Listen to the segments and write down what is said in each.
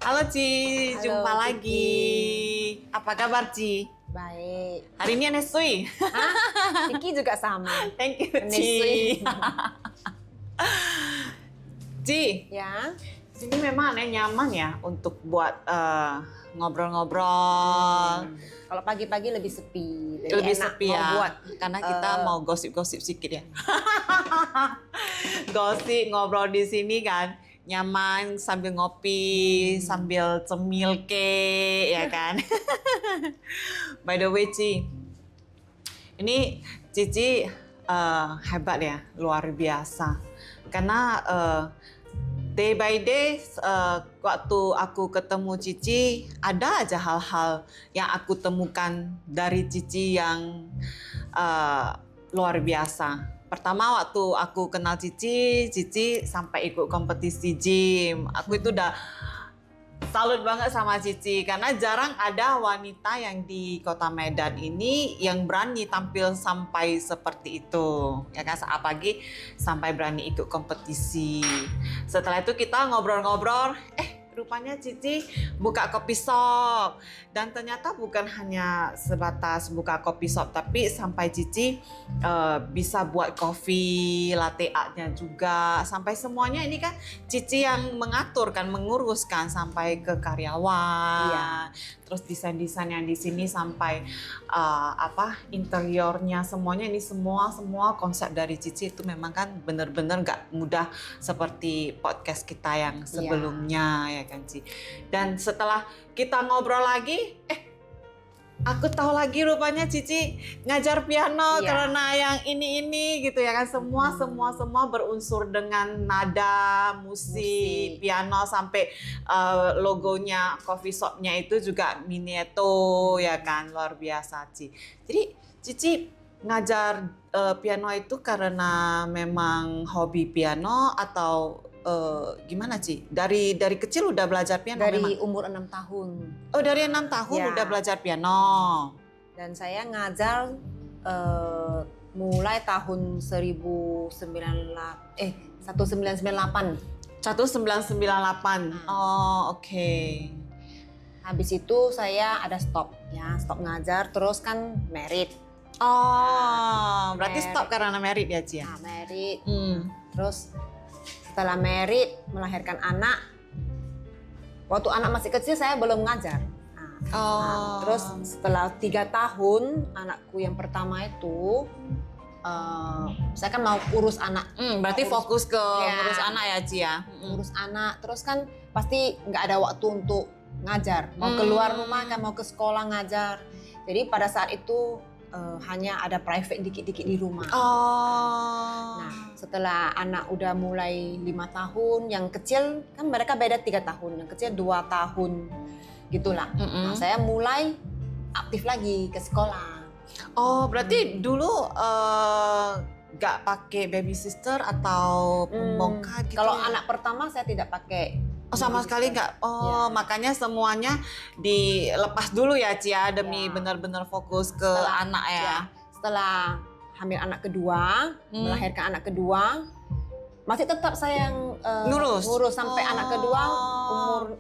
Halo Ci, Halo, jumpa Kiki. lagi. Apa kabar Ci? Baik. Hari ini Nesui. Hah? Kiki juga sama. Thank you Ci. Nesui. Ci, Ya. sini memang aneh nyaman ya untuk buat ngobrol-ngobrol. Kalau pagi-pagi lebih sepi. Jadi Lebih enak sepi mau ya, buat. karena kita mau gosip-gosip sedikit ya. Gosip ngobrol di sini kan nyaman sambil ngopi, sambil cemil ke, ya kan. By the way Ci, ini Cici hebat ya, luar biasa. Karena day by day waktu aku ketemu Cici, ada aja hal-hal yang aku temukan dari Cici yang luar biasa. Pertama waktu aku kenal Cici sampai ikut kompetisi gym. Aku itu udah salut banget sama Cici karena jarang ada wanita yang di Kota Medan ini yang berani tampil sampai seperti itu. Ya kan, apalagi sampai berani ikut kompetisi. Setelah itu kita ngobrol-ngobrol, rupanya Cici buka kopi shop. Dan ternyata bukan hanya sebatas buka kopi shop, tapi sampai Cici bisa buat kopi, latte art-nya juga. Sampai semuanya ini kan Cici yang mengatur kan, menguruskan sampai ke karyawan. Iya. Terus desain-desain yang di sini sampai interiornya semuanya ini semua konsep dari Cici itu memang kan benar-benar nggak mudah seperti podcast kita yang sebelumnya ya kan Ci. Dan setelah kita ngobrol lagi, aku tahu lagi rupanya Cici ngajar piano karena yang ini gitu ya kan, semua berunsur dengan nada, musik, piano sampai logonya coffee shopnya itu juga Mineto ya kan, luar biasa Ci. Jadi Cici ngajar piano itu karena memang hobi piano atau gimana Ci? Dari kecil udah belajar piano Dari memang? umur 6 tahun. Oh, dari 6 tahun Ya. udah belajar piano. Dan saya ngajar mulai tahun 1998. 1998. Oh, oke. Habis itu saya ada stop ngajar, terus kan merit. Oh, berarti merit. stop karena merit ya Ci ya? Nah, merit. Hmm. Terus setelah merit, melahirkan anak. Waktu anak masih kecil saya belum ngajar. Terus setelah 3 tahun anakku yang pertama itu, saya kan mau urus anak. Berarti fokus ke Ya. ngurus anak ya Ci ya? Urus anak, terus kan pasti nggak ada waktu untuk ngajar. Mau keluar rumah kan, mau ke sekolah ngajar. Jadi pada saat itu hanya ada private dikit-dikit di rumah. Nah, setelah anak udah mulai 5 tahun, yang kecil kan mereka beda 3 tahun, yang kecil 2 tahun gitulah. Nah, saya mulai aktif lagi ke sekolah. Oh, berarti dulu nggak pakai baby sister atau pembongkar gitu? Kalau ya? anak pertama saya tidak pakai. Oh, sama sekali nggak? Oh, makanya semuanya dilepas dulu ya Ci ya, demi benar-benar fokus ke anak ya. Setelah hamil anak kedua, melahirkan anak kedua, masih tetap saya yang ngurus sampai anak kedua umur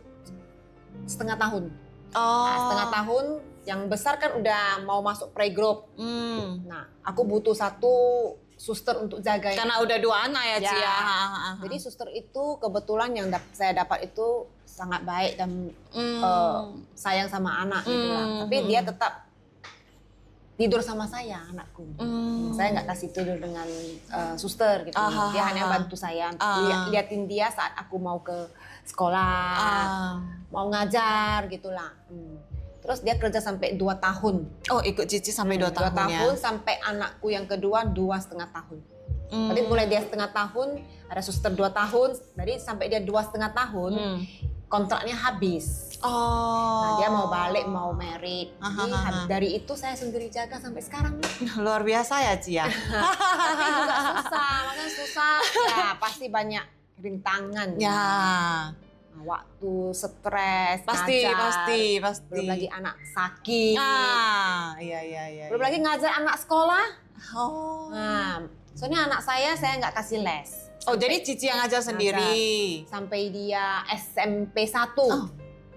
setengah tahun. Nah, setengah tahun, yang besar kan udah mau masuk playgroup. Nah, aku butuh satu suster untuk jagain. Karena udah 2 anak ya Ci ya. Jadi suster itu kebetulan yang saya dapat itu sangat baik dan sayang sama anak gitu lah. Tapi dia tetap tidur sama saya, anakku. Saya nggak kasih tidur dengan suster gitu. Dia hanya bantu saya, liatin dia saat aku mau ke sekolah, mau ngajar gitulah. Terus dia kerja sampai 2 tahun. Oh, ikut Cici sampai 2 tahun 2 ya? tahun sampai anakku yang kedua 2,5 tahun. Jadi mulai dia setengah tahun, ada suster 2 tahun, jadi sampai dia 2,5 tahun, kontraknya habis. Nah, dia mau balik, mau merit. Jadi dari itu saya sendiri jaga sampai sekarang. Luar biasa ya Ci ya? Tapi juga susah, makanya susah. Ya pasti banyak rintangan. Ya. Nah, waktu stres, Pasti. belum lagi anak sakit. Iya. Belum lagi ngajar anak sekolah. Oh. Nah, soalnya anak saya nggak kasih les. Oh, jadi Cici yang ngajar sendiri. Sampai dia SMP 1.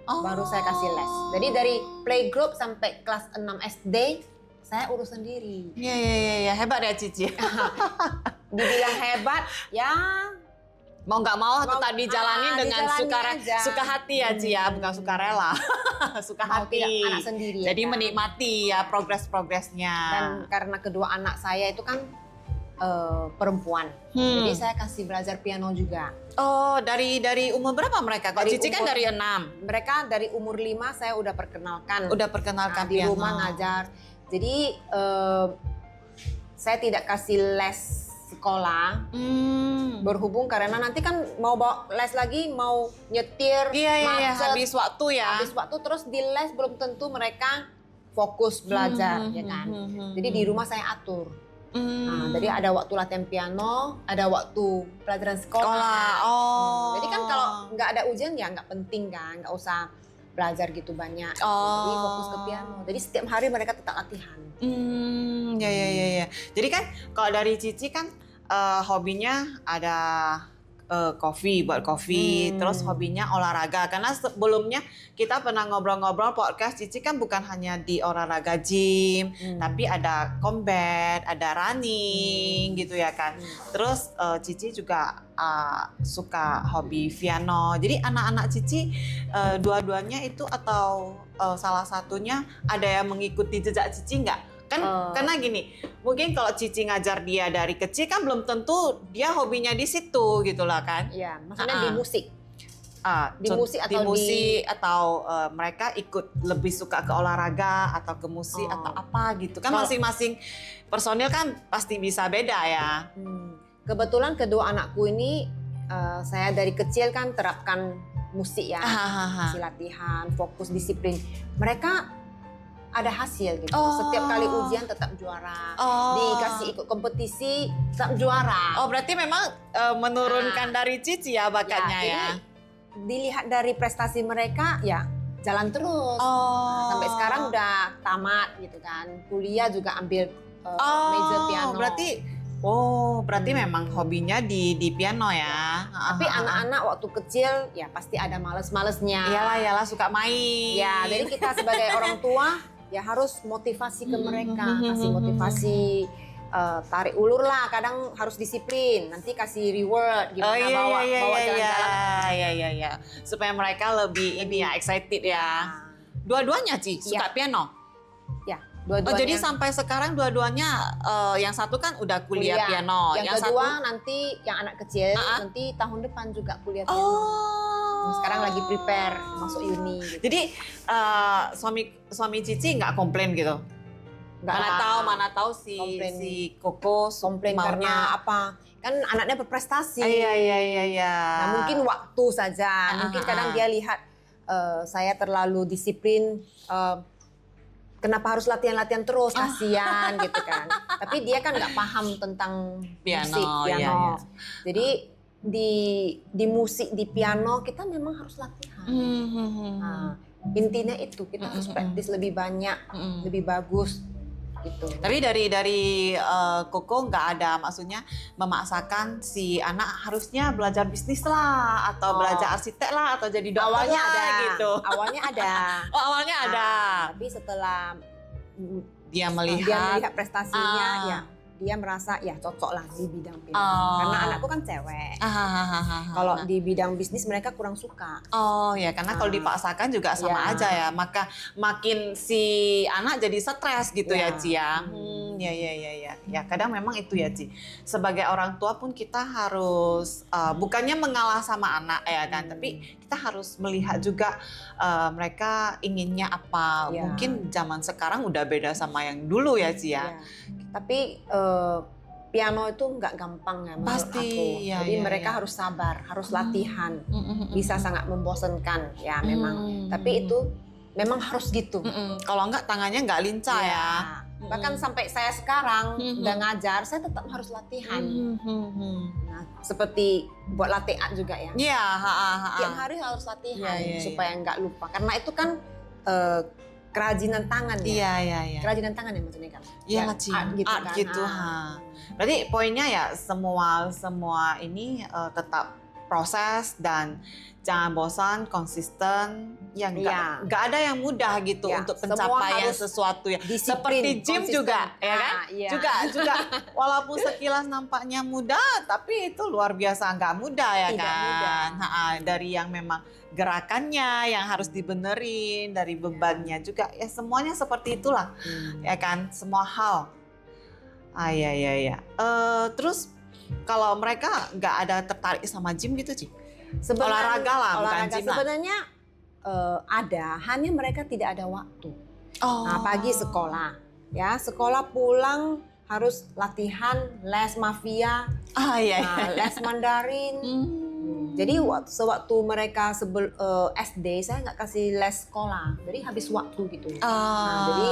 baru saya kasih les. Jadi dari playgroup sampai kelas 6 SD saya urus sendiri. Iya. Hebat ya Cici. Dibilang hebat, ya Mau nggak mau tetap dijalanin dengan dijalanin aja. suka hati ya Ci ya, bukan suka rela. Suka Mau hati. tidak anak sendiri. ya Jadi kan? menikmati ya progresnya. Dan karena kedua anak saya itu kan perempuan, jadi saya kasih belajar piano juga. Oh, dari umur berapa mereka? Kalau Dari Cici kan umur- dari 6. Mereka dari umur 5 saya udah perkenalkan. Udah perkenalkan di piano. rumah ngajar. Jadi saya tidak kasih les sekolah. Berhubung karena nanti kan mau bawa les lagi, mau nyetir, Iya, macet, habis waktu ya. habis waktu terus di les belum tentu mereka fokus belajar, ya kan. Jadi di rumah saya atur. Nah, jadi ada waktu latihan piano, ada waktu pelajaran sekolah. Oh. Jadi kan kalau nggak ada ujian ya nggak penting kan, nggak usah belajar gitu banyak. Jadi fokus ke piano. Jadi setiap hari mereka tetap latihan. Ya. Jadi kan kalau dari Cici kan hobinya ada buat kopi, terus hobinya olahraga. Karena sebelumnya kita pernah ngobrol-ngobrol podcast Cici kan bukan hanya di olahraga gym, tapi ada combat, ada running gitu ya kan. Terus Cici juga suka hobi piano. Jadi anak-anak Cici dua-duanya itu atau salah satunya ada yang mengikuti jejak Cici nggak? Kan karena gini, mungkin kalau Cici ngajar dia dari kecil kan belum tentu dia hobinya di situ gitu lah kan. Iya, maksudnya di musik. Di musik atau mereka ikut lebih suka ke olahraga atau ke musik atau apa gitu kan, masing-masing personil kan pasti bisa beda ya. Kebetulan kedua anakku ini saya dari kecil kan terapkan musik ya, kasih latihan, fokus disiplin. Mereka ada hasil gitu. Setiap kali ujian tetap juara. Dikasih ikut kompetisi tetap juara. Oh, berarti memang menurunkan dari Cici ya bakatnya ya. Dilihat dari prestasi mereka ya jalan terus. Sampai sekarang udah tamat gitu kan. Kuliah juga ambil major piano. Berarti memang hobinya di piano ya. Tapi anak-anak waktu kecil ya pasti ada males-malesnya. Iyalah suka main. Ya, jadi kita sebagai orang tua ya harus motivasi ke mereka, kasih motivasi, tarik ulur lah, kadang harus disiplin, nanti kasih reward gimana bawa jalan-jalan. Iya. Supaya mereka lebih excited ya. Dua-duanya Ci suka piano. Ya, Oh, dua-duanya. jadi sampai sekarang dua-duanya yang satu kan udah kuliah piano, yang kedua nanti yang anak kecil nanti tahun depan juga kuliah piano. Sekarang lagi prepare masuk uni. Gitu. Jadi suami Cici nggak komplain gitu? Mana tahu si Koko komplain maunya karena apa? Kan anaknya berprestasi. Iya. Nah, mungkin waktu saja. Mungkin kadang dia lihat saya terlalu disiplin. Kenapa harus latihan-latihan terus? Kasihan gitu kan. Tapi dia kan nggak paham tentang musik piano. Iya. Jadi di musik di piano kita memang harus latihan. Nah, intinya itu kita harus praktis lebih banyak, lebih bagus gitu. Tapi dari Koko nggak ada maksudnya memaksakan si anak harusnya belajar bisnis lah atau belajar arsitek lah atau jadi dokter awalnya lah, ada gitu. Awalnya ada. Awalnya ada. Tapi setelah Dia melihat prestasinya ya dia merasa ya cocok lah di bidang piano. Karena anakku kan cewek. Kalau di bidang bisnis mereka kurang suka. Oh ya, karena kalau dipaksakan juga sama aja ya. Maka makin si anak jadi stres gitu ya Ci ya. Ya kadang memang itu ya Ci. Sebagai orang tua pun kita harus bukannya mengalah sama anak ya kan, tapi kita harus melihat juga mereka inginnya apa. Mungkin zaman sekarang udah beda sama yang dulu ya Ci ya. Tapi piano itu nggak gampang ya menurut aku. Jadi mereka harus sabar, harus latihan. Bisa sangat membosankan ya memang. Tapi itu memang harus gitu. Kalau nggak tangannya nggak lincah ya. Bahkan sampai saya sekarang udah ngajar, saya tetap harus latihan. Nah, seperti buat latihan juga ya. Iya. Tiap hari harus latihan supaya nggak lupa. Karena itu kan kerajinan tangan ya. Iya. Kerajinan tangan ya maksudnya kan. Iya, art gitu kan. Berarti poinnya ya semua ini tetap proses dan jangan bosan, konsisten. Ya nggak ada yang mudah gitu untuk pencapaian sesuatu ya. Disiplin, seperti gym konsisten. juga, ya kan? Iya. Juga walaupun sekilas nampaknya mudah, tapi itu luar biasa nggak mudah ya. Tidak kan? mudah. Dari yang memang gerakannya yang harus dibenerin, dari bebannya juga, ya semuanya seperti itulah, ya kan? Semua hal. Ya. Terus kalau mereka nggak ada tertarik sama gym gitu, Ci? Olahraga lah, bukan olahraga gym lah. sebenarnya ada, hanya mereka tidak ada waktu. Nah, pagi sekolah, ya sekolah pulang harus latihan, les mafia, les Mandarin. Jadi sewaktu mereka SD saya nggak kasih les sekolah, jadi habis waktu gitu. Jadi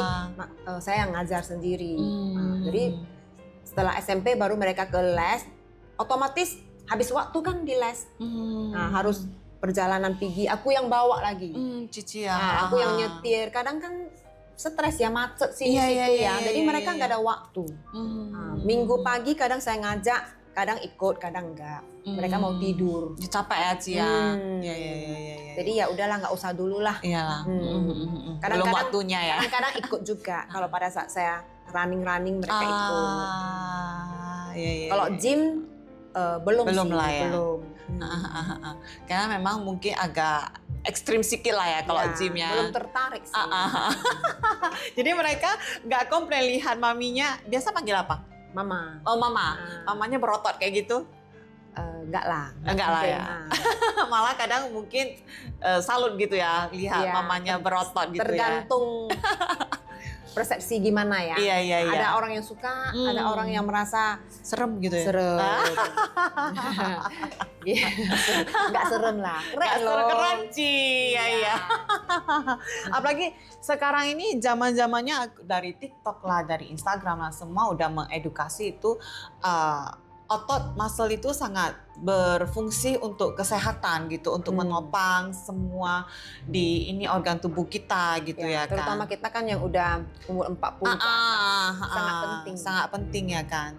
saya ngajar sendiri. Jadi setelah SMP baru mereka ke les, otomatis habis waktu kan di les. Harus perjalanan pergi, aku yang bawa lagi. Cici ya. Aku yang nyetir. Kadang kan stres ya, macet sini situ ya. Jadi mereka nggak ada waktu. Minggu pagi kadang saya ngajak, kadang ikut, kadang enggak. Mereka mau tidur. Capek ya, Ci ya. Iya. Jadi ya udahlah, nggak usah dulu lah. Iyalah. Kadang-kadang Belum waktunya ya. Kadang-kadang ikut juga. Kalau pada saat saya running mereka ikut. Kalau gym belum sih, lah ya. belum. Karena memang mungkin agak ekstrim sedikit lah ya kalau gym ya. Belum tertarik sih. Jadi mereka nggak komplain lihat maminya. Biasa panggil apa? Mama. Oh mama. Mamanya berotot kayak gitu? Enggak lah. Enggak lah ya. Malah kadang mungkin salut gitu ya lihat mamanya berotot gitu. Tergantung persepsi gimana ya. Iya. Ada orang yang suka, ada orang yang merasa serem gitu ya. Serem. Enggak serem lah. Keren Ci. Iya. Apalagi sekarang ini zaman-zamannya dari TikTok lah, dari Instagram lah, semua udah mengedukasi itu otot muscle itu sangat berfungsi untuk kesehatan gitu, untuk menopang semua di ini organ tubuh kita gitu ya kan. Terutama kita kan yang udah umur 40 sangat penting. Sangat penting ya kan.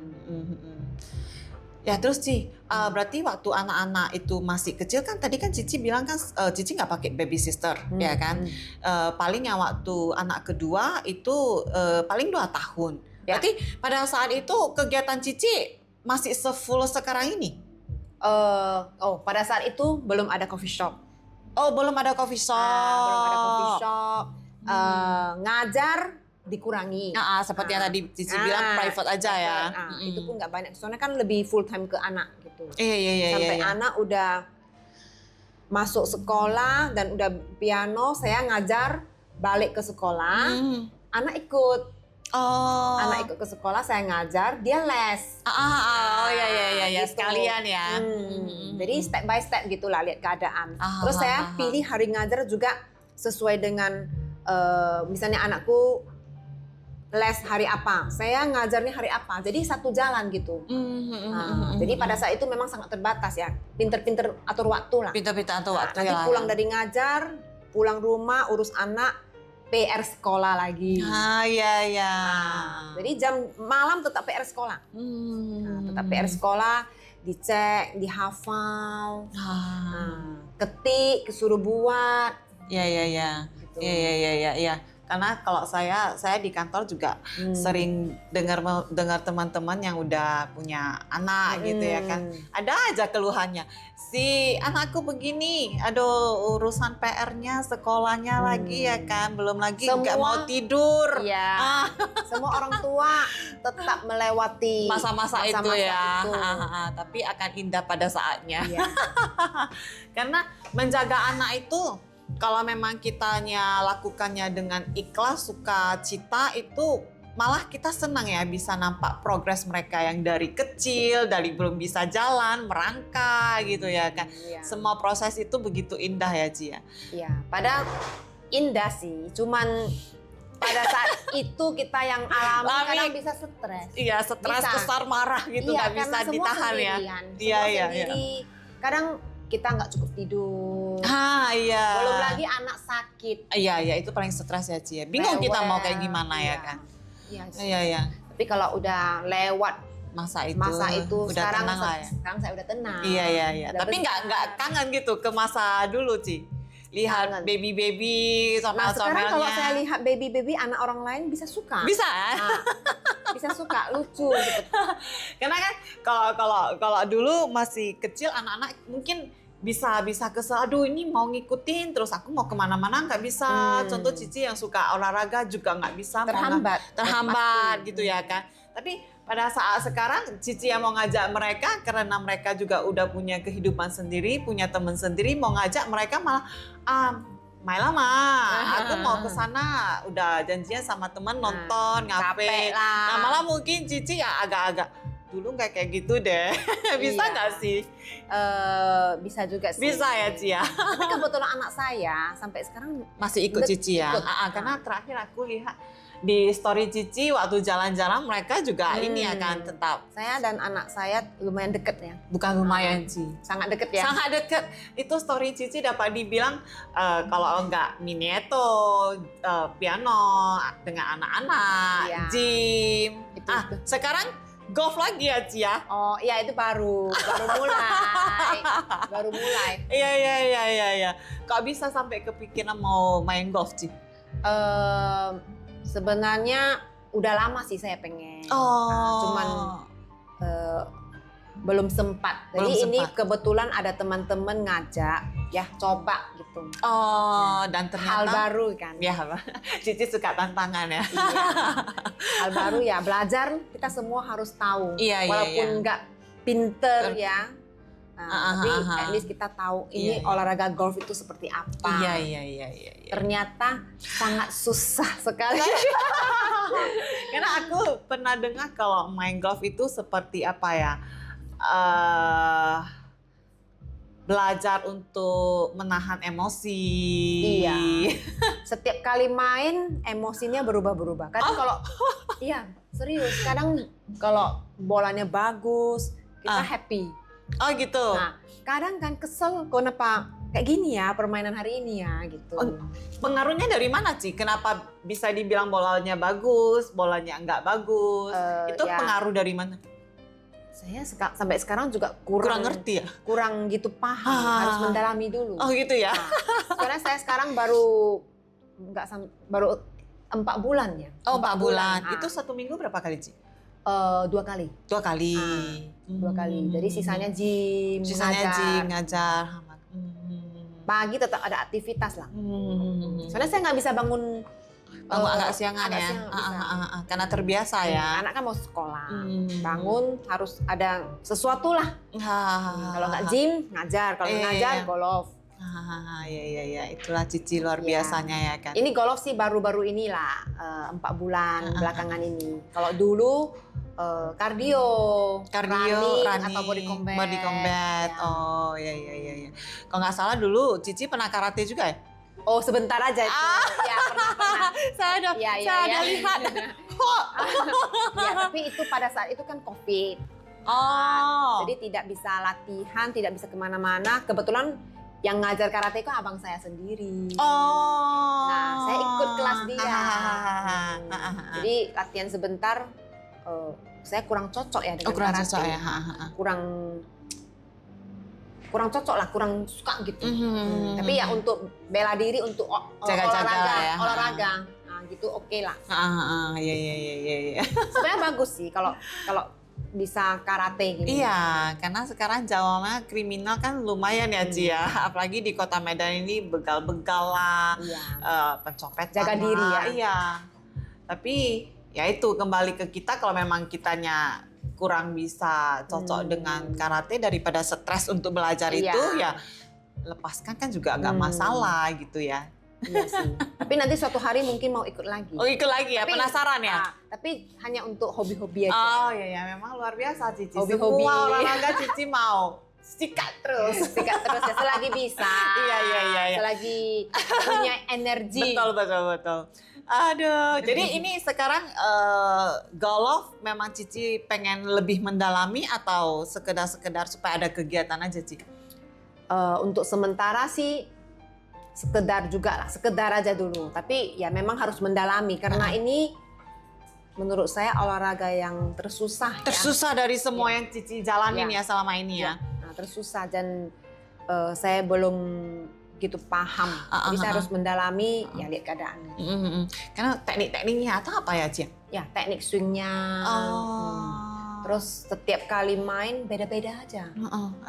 Ya terus Ci, berarti waktu anak-anak itu masih kecil kan tadi kan Cici bilang kan Cici nggak pakai baby sister ya kan. Paling yang waktu anak kedua itu paling 2 tahun. Berarti pada saat itu kegiatan Cici masih se-full sekarang ini? Pada saat itu belum ada coffee shop. Oh, belum ada coffee shop. Belum ada coffee shop. Ngajar dikurangi. Seperti yang tadi Cici bilang private aja ya. Itu pun nggak banyak. Soalnya kan lebih full time ke anak gitu. Iya. Sampai anak udah masuk sekolah dan udah piano, saya ngajar balik ke sekolah. Anak ikut. Anak ikut ke sekolah, saya ngajar, dia les. Iya, gitu. sekalian ya. Jadi step by step gitulah, lihat keadaan. Terus saya pilih hari ngajar juga sesuai dengan misalnya anakku les hari apa, saya ngajarnya hari apa. Jadi satu jalan gitu. Jadi pada saat itu memang sangat terbatas ya. Pinter-pinter atur waktu lah. Pinter-pinter atur waktu nanti ya. pulang dari ngajar, pulang rumah, urus anak, PR sekolah lagi. Iya. Jadi jam malam tetap PR sekolah. Tetap PR sekolah, dicek, dihafal, ketik, suruh buat. Iya. Gitu. Iya. Karena kalau saya di kantor juga sering dengar teman-teman yang udah punya anak gitu ya kan. Ada aja keluhannya. Si anakku begini, aduh urusan PR-nya, sekolahnya lagi ya kan. Belum lagi nggak mau tidur. Iya. Semua orang tua tetap melewati masa-masa itu ya. Itu. Tapi akan indah pada saatnya. Iya. Karena menjaga anak itu kalau memang kitanya lakukannya dengan ikhlas, sukacita, itu malah kita senang ya bisa nampak progres mereka yang dari kecil, dari belum bisa jalan, merangkak gitu ya kan. Iya. Semua proses itu begitu indah ya Ci ya. Iya, padahal indah sih, cuman pada saat itu kita yang alami kadang bisa stres. Iya, stres, besar, marah gitu, nggak bisa ditahan ya. Iya. Kadang kita nggak cukup tidur. Iya. Belum lagi anak sakit. Iya, itu paling stres ya Ci ya. Bingung kita mau kayak gimana ya kan. Iya. Tapi kalau udah lewat Masa itu. Udah sekarang tenang lah ya. sekarang saya udah tenang. Iya. Udah Tapi besar. nggak kangen gitu ke masa dulu, Ci. Lihat Kangen. baby Nah, sekarang somelnya. kalau saya lihat baby anak orang lain bisa suka. Bisa. Nah, bisa suka, lucu gitu. Karena kan kalau dulu masih kecil anak-anak mungkin bisa kesel, aduh ini mau ngikutin terus aku mau kemana-mana nggak bisa. Contoh Cici yang suka olahraga juga nggak bisa. Terhambat gitu ya kan. Tapi pada saat sekarang Cici yang mau ngajak mereka karena mereka juga udah punya kehidupan sendiri, punya teman sendiri, mau ngajak mereka malah main lama, aku mau ke sana, udah janjian sama teman nonton, ngafe. Capek lah. Nah malah mungkin Cici ya agak-agak dulu nggak kayak gitu deh. Bisa nggak sih? Bisa juga sih. Bisa ya Ci ya. Tapi kebetulan anak saya sampai sekarang Masih ikut Cici ya? ikut. Karena terakhir aku lihat di story Cici waktu jalan-jalan mereka juga ini akan tetap. saya dan anak saya lumayan deket ya. Bukan lumayan Ci. Sangat deket ya. Sangat deket. Itu story Cici dapat dibilang kalau enggak Minieto, piano dengan anak-anak, Iya. gym. Itu. Sekarang golf lagi ya Ci ya? Oh iya itu baru mulai. Baru mulai. Iya. Kok bisa sampai kepikiran mau main golf Ci? Sebenarnya udah lama sih saya pengen. Cuman belum sempat. Jadi ini kebetulan ada teman-teman ngajak, ya coba gitu. Dan ternyata Hal baru kan. Ya, Cici suka tantangan ya. Iya. Hal baru ya, belajar kita semua harus tahu. Iya. Walaupun nggak pinter ya. Tapi at least kita tahu ini olahraga golf itu seperti apa. Iya. Ternyata sangat susah sekali. Karena aku pernah dengar kalau main golf itu seperti apa ya? Belajar untuk menahan emosi. Iya. Setiap kali main emosinya berubah-berubah. Kadang kalau iya, serius. Kadang kalau bolanya bagus, kita happy. Oh gitu. Nah, kadang kan kesel kenapa kayak gini ya permainan hari ini ya gitu. Pengaruhnya dari mana Ci? Kenapa bisa dibilang bolanya bagus, bolanya enggak bagus? Itu ya, pengaruh dari mana? Saya sampai sekarang juga Kurang ngerti ya? Kurang gitu paham, harus mendalami dulu. Oh gitu ya? Nah, karena saya sekarang baru 4 bulan ya. Oh 4 bulan. Nah, Itu 1 minggu berapa kali Ci? 2 kali. 2 kali. 2 kali. Jadi sisanya gym, ngajar. Pagi tetap ada aktivitas lah. Soalnya saya nggak bisa bangun agak siangan ya. Karena terbiasa ya. Anak kan mau sekolah. Bangun harus ada sesuatu lah. Kalau nggak gym, ngajar. Kalau ngajar, golf. Iya. Itulah Cici luar biasanya ya kan. Ini golf sih baru-baru inilah 4 bulan belakangan ini. Kalau dulu kardio, running atau body combat. Ya. Oh iya. Kalau nggak salah dulu Cici pernah karate juga ya? Oh sebentar aja itu. Ya pernah. Saya ada lihat. Ya tapi itu pada saat itu kan COVID. Jadi tidak bisa latihan, tidak bisa kemana-mana. Kebetulan yang ngajar karate itu abang saya sendiri. Nah, saya ikut kelas dia. Jadi latihan sebentar, saya kurang cocok ya dengan karate. Kurang cocok lah, kurang suka gitu. Tapi ya untuk bela diri, untuk olahraga, nah, gitu oke lah. Iya. Sebenarnya bagus sih kalau bisa karate gitu. Iya, karena sekarang zamannya kriminal kan lumayan ya Ci ya. Apalagi di Kota Medan ini begal-begal lah, pencopet. Jaga diri ya. Iya. Tapi ya itu kembali ke kita kalau memang kitanya kurang bisa cocok dengan karate daripada stres untuk belajar itu ya lepaskan kan juga agak masalah gitu ya. Iya sih. Tapi nanti suatu hari mungkin mau ikut lagi. Oh ikut lagi ya, penasaran ya? Tapi hanya untuk hobi-hobi aja. Oh iya, memang luar biasa Cici. Hobi-hobi. Semua olahraga Cici mau. Sikat terus ya selagi bisa. Iya. Selagi punya energi. Betul. Aduh, jadi ini sekarang golf memang Cici pengen lebih mendalami atau sekedar supaya ada kegiatan aja Cici? Untuk sementara sih sekedar aja dulu. Tapi ya memang harus mendalami karena ini menurut saya olahraga yang tersusah. Tersusah dari semua yang Cici jalanin ya selama ini ya. Nah, tersusah dan saya belum gitu paham. Jadi saya harus mendalami ya lihat keadaannya. Karena teknik-tekniknya atau apa ya, Ci? Ya teknik swingnya. Terus setiap kali main beda-beda aja.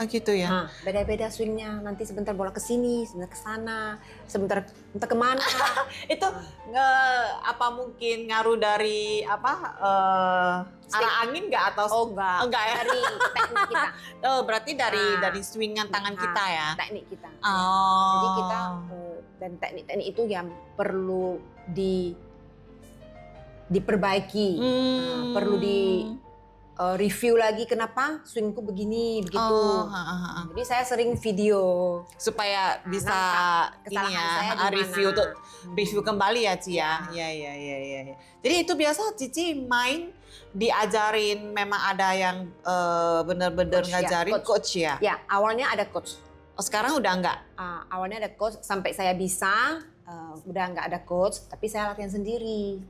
Gitu ya. Nah, beda-beda swingnya. Nanti sebentar bola ke sini, sebentar ke sana, sebentar entah kemana. Itu apa mungkin ngaruh dari arah angin nggak atau enggak. enggak ya? Dari teknik kita. Oh, berarti dari swingan tangan kita ya. Teknik kita. Oh. Jadi kita dan teknik-teknik itu yang perlu diperbaiki. Perlu di review lagi kenapa swingku begini begitu. Jadi saya sering video supaya bisa ini ya review kembali ya, Ci ya. Iya. Jadi itu biasa Cici main diajarin, memang ada yang benar-benar ngajarin coach ya? Ya, awalnya ada coach. Oh, sekarang udah enggak? Awalnya ada coach sampai saya bisa, udah enggak ada coach, tapi saya latihan sendiri.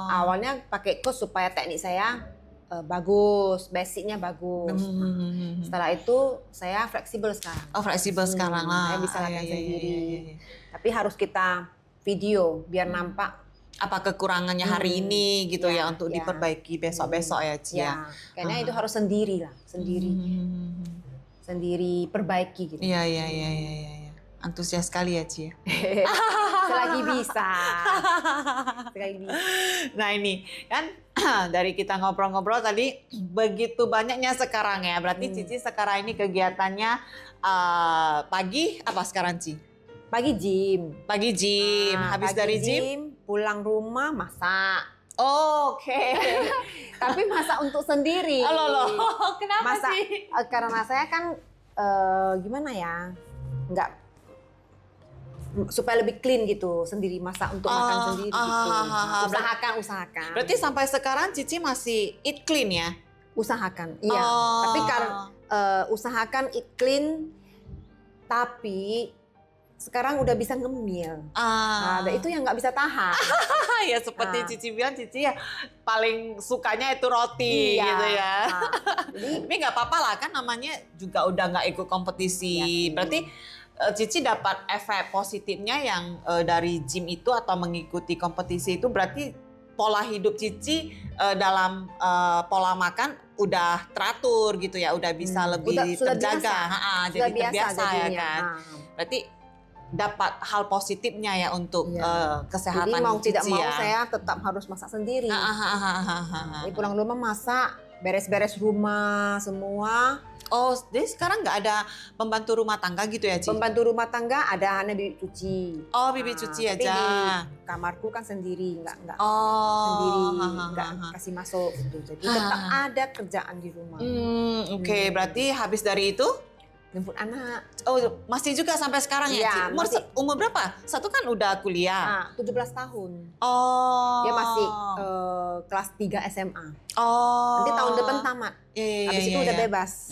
Awalnya pakai coach supaya teknik saya bagus, basicnya bagus. Setelah itu saya fleksibel sekarang. Oh, fleksibel sekarang lah. Saya bisa latihan sendiri. Tapi harus kita video biar nampak apa kekurangannya hari ini gitu ya untuk diperbaiki besok-besok ya, Ci ya. Kayaknya itu harus sendiri lah, sendiri perbaiki gitu. Iya. Antusias sekali ya, Ci. Selagi bisa. Nah ini kan dari kita ngobrol-ngobrol tadi begitu banyaknya sekarang ya. Berarti Cici sekarang ini kegiatannya pagi apa sekarang, Ci? Pagi gym. Pagi gym. Habis dari gym pulang rumah masak. Oke. Tapi masak untuk sendiri. Loh. Kenapa masak, sih? Karena saya kan gimana ya? Enggak supaya lebih clean gitu, sendiri masak untuk makan sendiri gitu. Usahakan. Berarti sampai sekarang Cici masih eat clean ya? Usahakan, iya. Tapi karena usahakan eat clean, tapi sekarang udah bisa ngemil. Nah, itu yang nggak bisa tahan. Ya seperti Cici bilang, Cici ya paling sukanya itu roti gitu ya. Tapi nggak apa-apa lah, kan namanya juga udah nggak ikut kompetisi. Berarti Cici dapat efek positifnya yang dari gym itu atau mengikuti kompetisi itu, berarti pola hidup Cici dalam pola makan udah teratur gitu ya, udah bisa lebih terjaga. Jadi terbiasa ya kan. Berarti dapat hal positifnya ya untuk kesehatan Cici. Jadi mau tidak mau saya tetap harus masak sendiri. Jadi pulang rumah masak, beres-beres rumah semua. Oh, jadi sekarang nggak ada pembantu rumah tangga gitu ya, Ci? Pembantu rumah tangga ada hanya bibi cuci. Oh, bibi cuci aja. Tapi di kamarku kan sendiri, nggak sendiri, nggak kasih masuk gitu. Jadi tetap ada kerjaan di rumah. Oke. Berarti habis dari itu jemput anak. Oh, masih juga sampai sekarang ya, Ci? Umur berapa? Satu kan udah kuliah. 17 tahun. Oh. Dia masih kelas 3 SMA. Oh. Nanti tahun depan tamat. Habis itu udah bebas.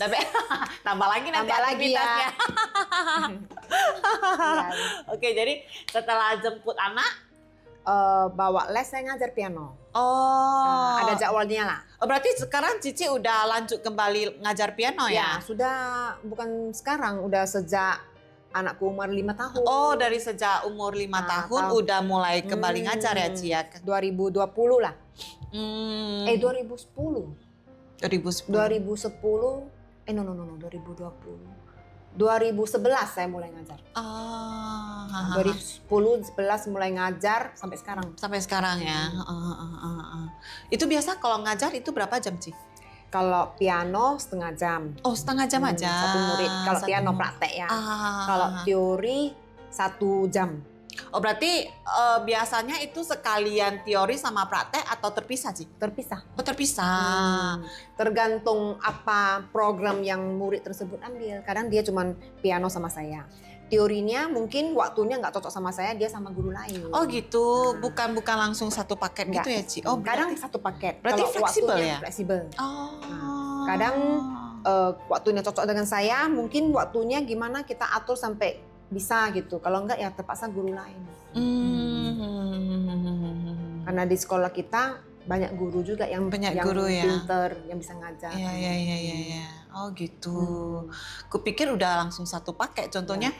Tambah lagi nanti aktivitasnya. Oke, jadi setelah jemput anak, bawa les, saya ngajar piano. Ada jadwalnya lah. Oh, berarti sekarang Cici udah lanjut kembali ngajar piano ya? Ya, sudah bukan sekarang, udah sejak anakku umur 5 tahun. Oh, dari sejak umur 5 tahun udah mulai kembali ngajar ya, Ci ya? 2020 lah. 2010. 2010. 2011 saya mulai ngajar. 2010-11 mulai ngajar sampai sekarang. Sampai sekarang ya. Itu biasa kalau ngajar itu berapa jam, Ci? Kalau piano setengah jam. Oh, setengah jam aja. Satu murid. Kalau piano praktek ya. Kalau teori 1 jam. Oh, berarti biasanya itu sekalian teori sama praktek atau terpisah, Ci? Terpisah. Oh, terpisah. Tergantung apa program yang murid tersebut ambil. Kadang dia cuma piano sama saya. Teorinya mungkin waktunya nggak cocok sama saya, dia sama guru lain. Oh gitu, bukan langsung satu paket gitu ya, Ci? Oh, kadang satu paket. Berarti kalau fleksibel ya? Fleksibel. Kadang waktunya cocok dengan saya, mungkin waktunya gimana kita atur sampai bisa gitu. Kalau enggak ya terpaksa guru lain. Karena di sekolah kita banyak guru juga yang guru ya. pinter, yang bisa ngajar. Iya. Oh gitu. Kupikir udah langsung satu paket. Contohnya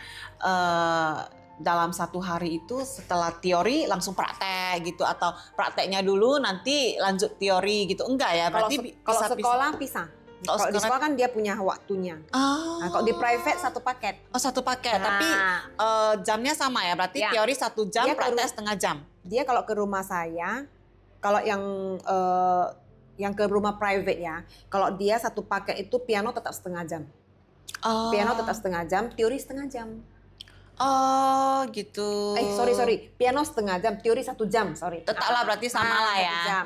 dalam satu hari itu setelah teori langsung praktek gitu, atau prakteknya dulu nanti lanjut teori gitu. Enggak ya? Berarti Kalau sekolah pisah. Kalau di sekolah kan dia punya waktunya. Nah, kalau di private satu paket. Oh, satu paket. Tapi jamnya sama ya? Berarti teori 1 jam, praktek setengah jam. Dia kalau ke rumah saya, kalau yang ke rumah private ya, kalau dia satu paket itu piano tetap setengah jam. Piano tetap setengah jam, teori setengah jam. Oh gitu. Sorry. Piano setengah jam, teori 1 jam, sorry. Tetaplah berarti sama lah ya.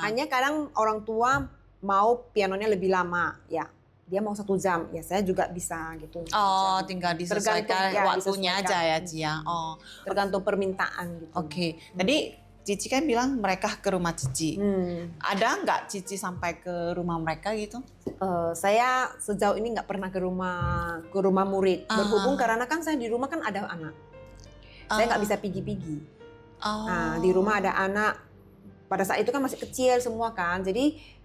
Hanya kadang orang tua mau pianonya lebih lama, ya. Dia mau 1 jam, ya saya juga bisa gitu. Oh, tinggal disesuaikan waktunya aja ya, Cia. Oh, tergantung permintaan gitu. Oke. Tadi Cici kan bilang mereka ke rumah Cici. Ada nggak Cici sampai ke rumah mereka gitu? Saya sejauh ini nggak pernah ke rumah murid. Berhubung karena kan saya di rumah kan ada anak. Saya nggak bisa pigi-pigi. Nah, di rumah ada anak. Pada saat itu kan masih kecil semua kan. Jadi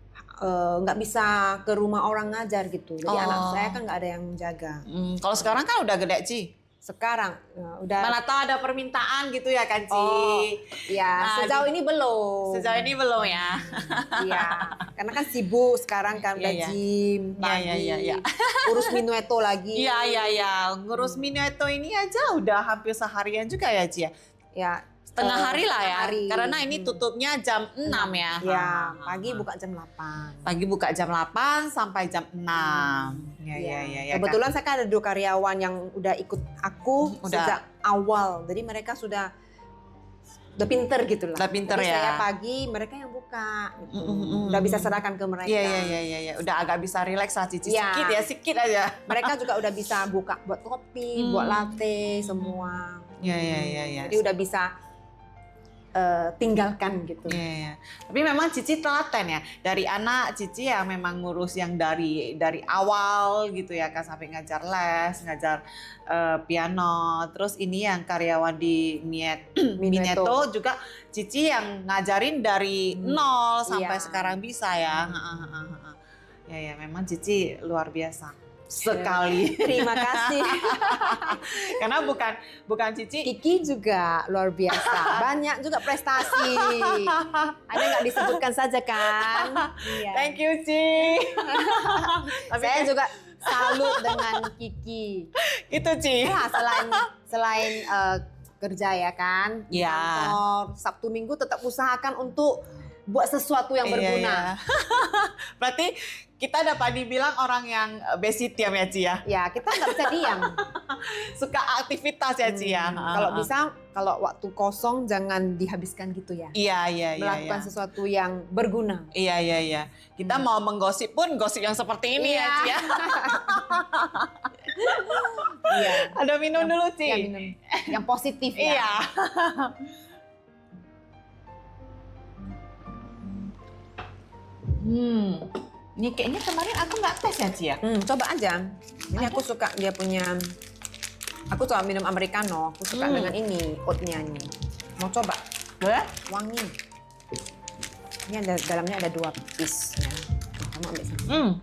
nggak bisa ke rumah orang ngajar gitu. Jadi anak saya kan nggak ada yang menjaga. Kalau sekarang kan udah gede, Ci. Sekarang udah. Mana tahu ada permintaan gitu ya kan, Ci? Iya, sejauh ini belum. Sejauh ini belum ya. Iya, karena kan sibuk sekarang kan udah gym pagi. Urus minueto lagi. Iya. Ngurus minueto ini aja udah hampir seharian juga ya, Ci ya. Ya, setengah hari lah ya. Karena ini tutupnya jam 6 ya. Iya, pagi buka jam 8. Pagi buka jam 8 sampai jam 6. Iya. Kebetulan saya kan ada 2 karyawan yang udah ikut aku sejak awal. Jadi mereka udah pinter gitu lah. Udah pinter jadi ya. Saya pagi, mereka yang buka. Gitu. Udah bisa serahkan ke mereka. Iya. Udah agak bisa rileks lah, Cici. Sikit aja. Mereka juga udah bisa buka buat kopi, buat latte, semua. Iya. Jadi udah bisa tinggalkan gitu. Iya. Tapi memang Cici telaten ya. Dari anak Cici ya memang ngurus yang dari awal gitu ya kan, sampai ngajar les, ngajar piano. Terus ini yang karyawan di Minueto juga Cici yang ngajarin dari nol sampai sekarang bisa ya. Ya memang Cici luar biasa sekali. Terima kasih. Karena bukan Cici. Kiki juga luar biasa. Banyak juga prestasi. Ada nggak disebutkan saja kan? Iya. Thank you, Ci. Saya juga salut dengan Kiki. Itu, Ci. Ya, selain kerja ya kan, di kantor, Sabtu Minggu tetap usahakan untuk buat sesuatu yang berguna. Iya. Berarti kita dapat dibilang orang yang basic diam ya, Ci ya? Ya, kita nggak bisa diam. Suka aktivitas ya, Ci ya? Kalau bisa, kalau waktu kosong jangan dihabiskan gitu ya. Iya. Melakukan sesuatu yang berguna. Iya. Kita mau menggosip pun gosip yang seperti ini ya, Ci ya? Iya. Ada minum dulu, Ci? Ya, minum. Yang positif ya. Iya. Ini kayaknya kemarin aku nggak tes ya, Ci ya? Coba aja. Ini aku suka dia punya. Aku suka minum americano. Aku suka dengan ini, oatnya ini. Mau coba? Boleh? Wangi. Ini dalamnya ada 2 piece. Ya. Kamu ambil sana.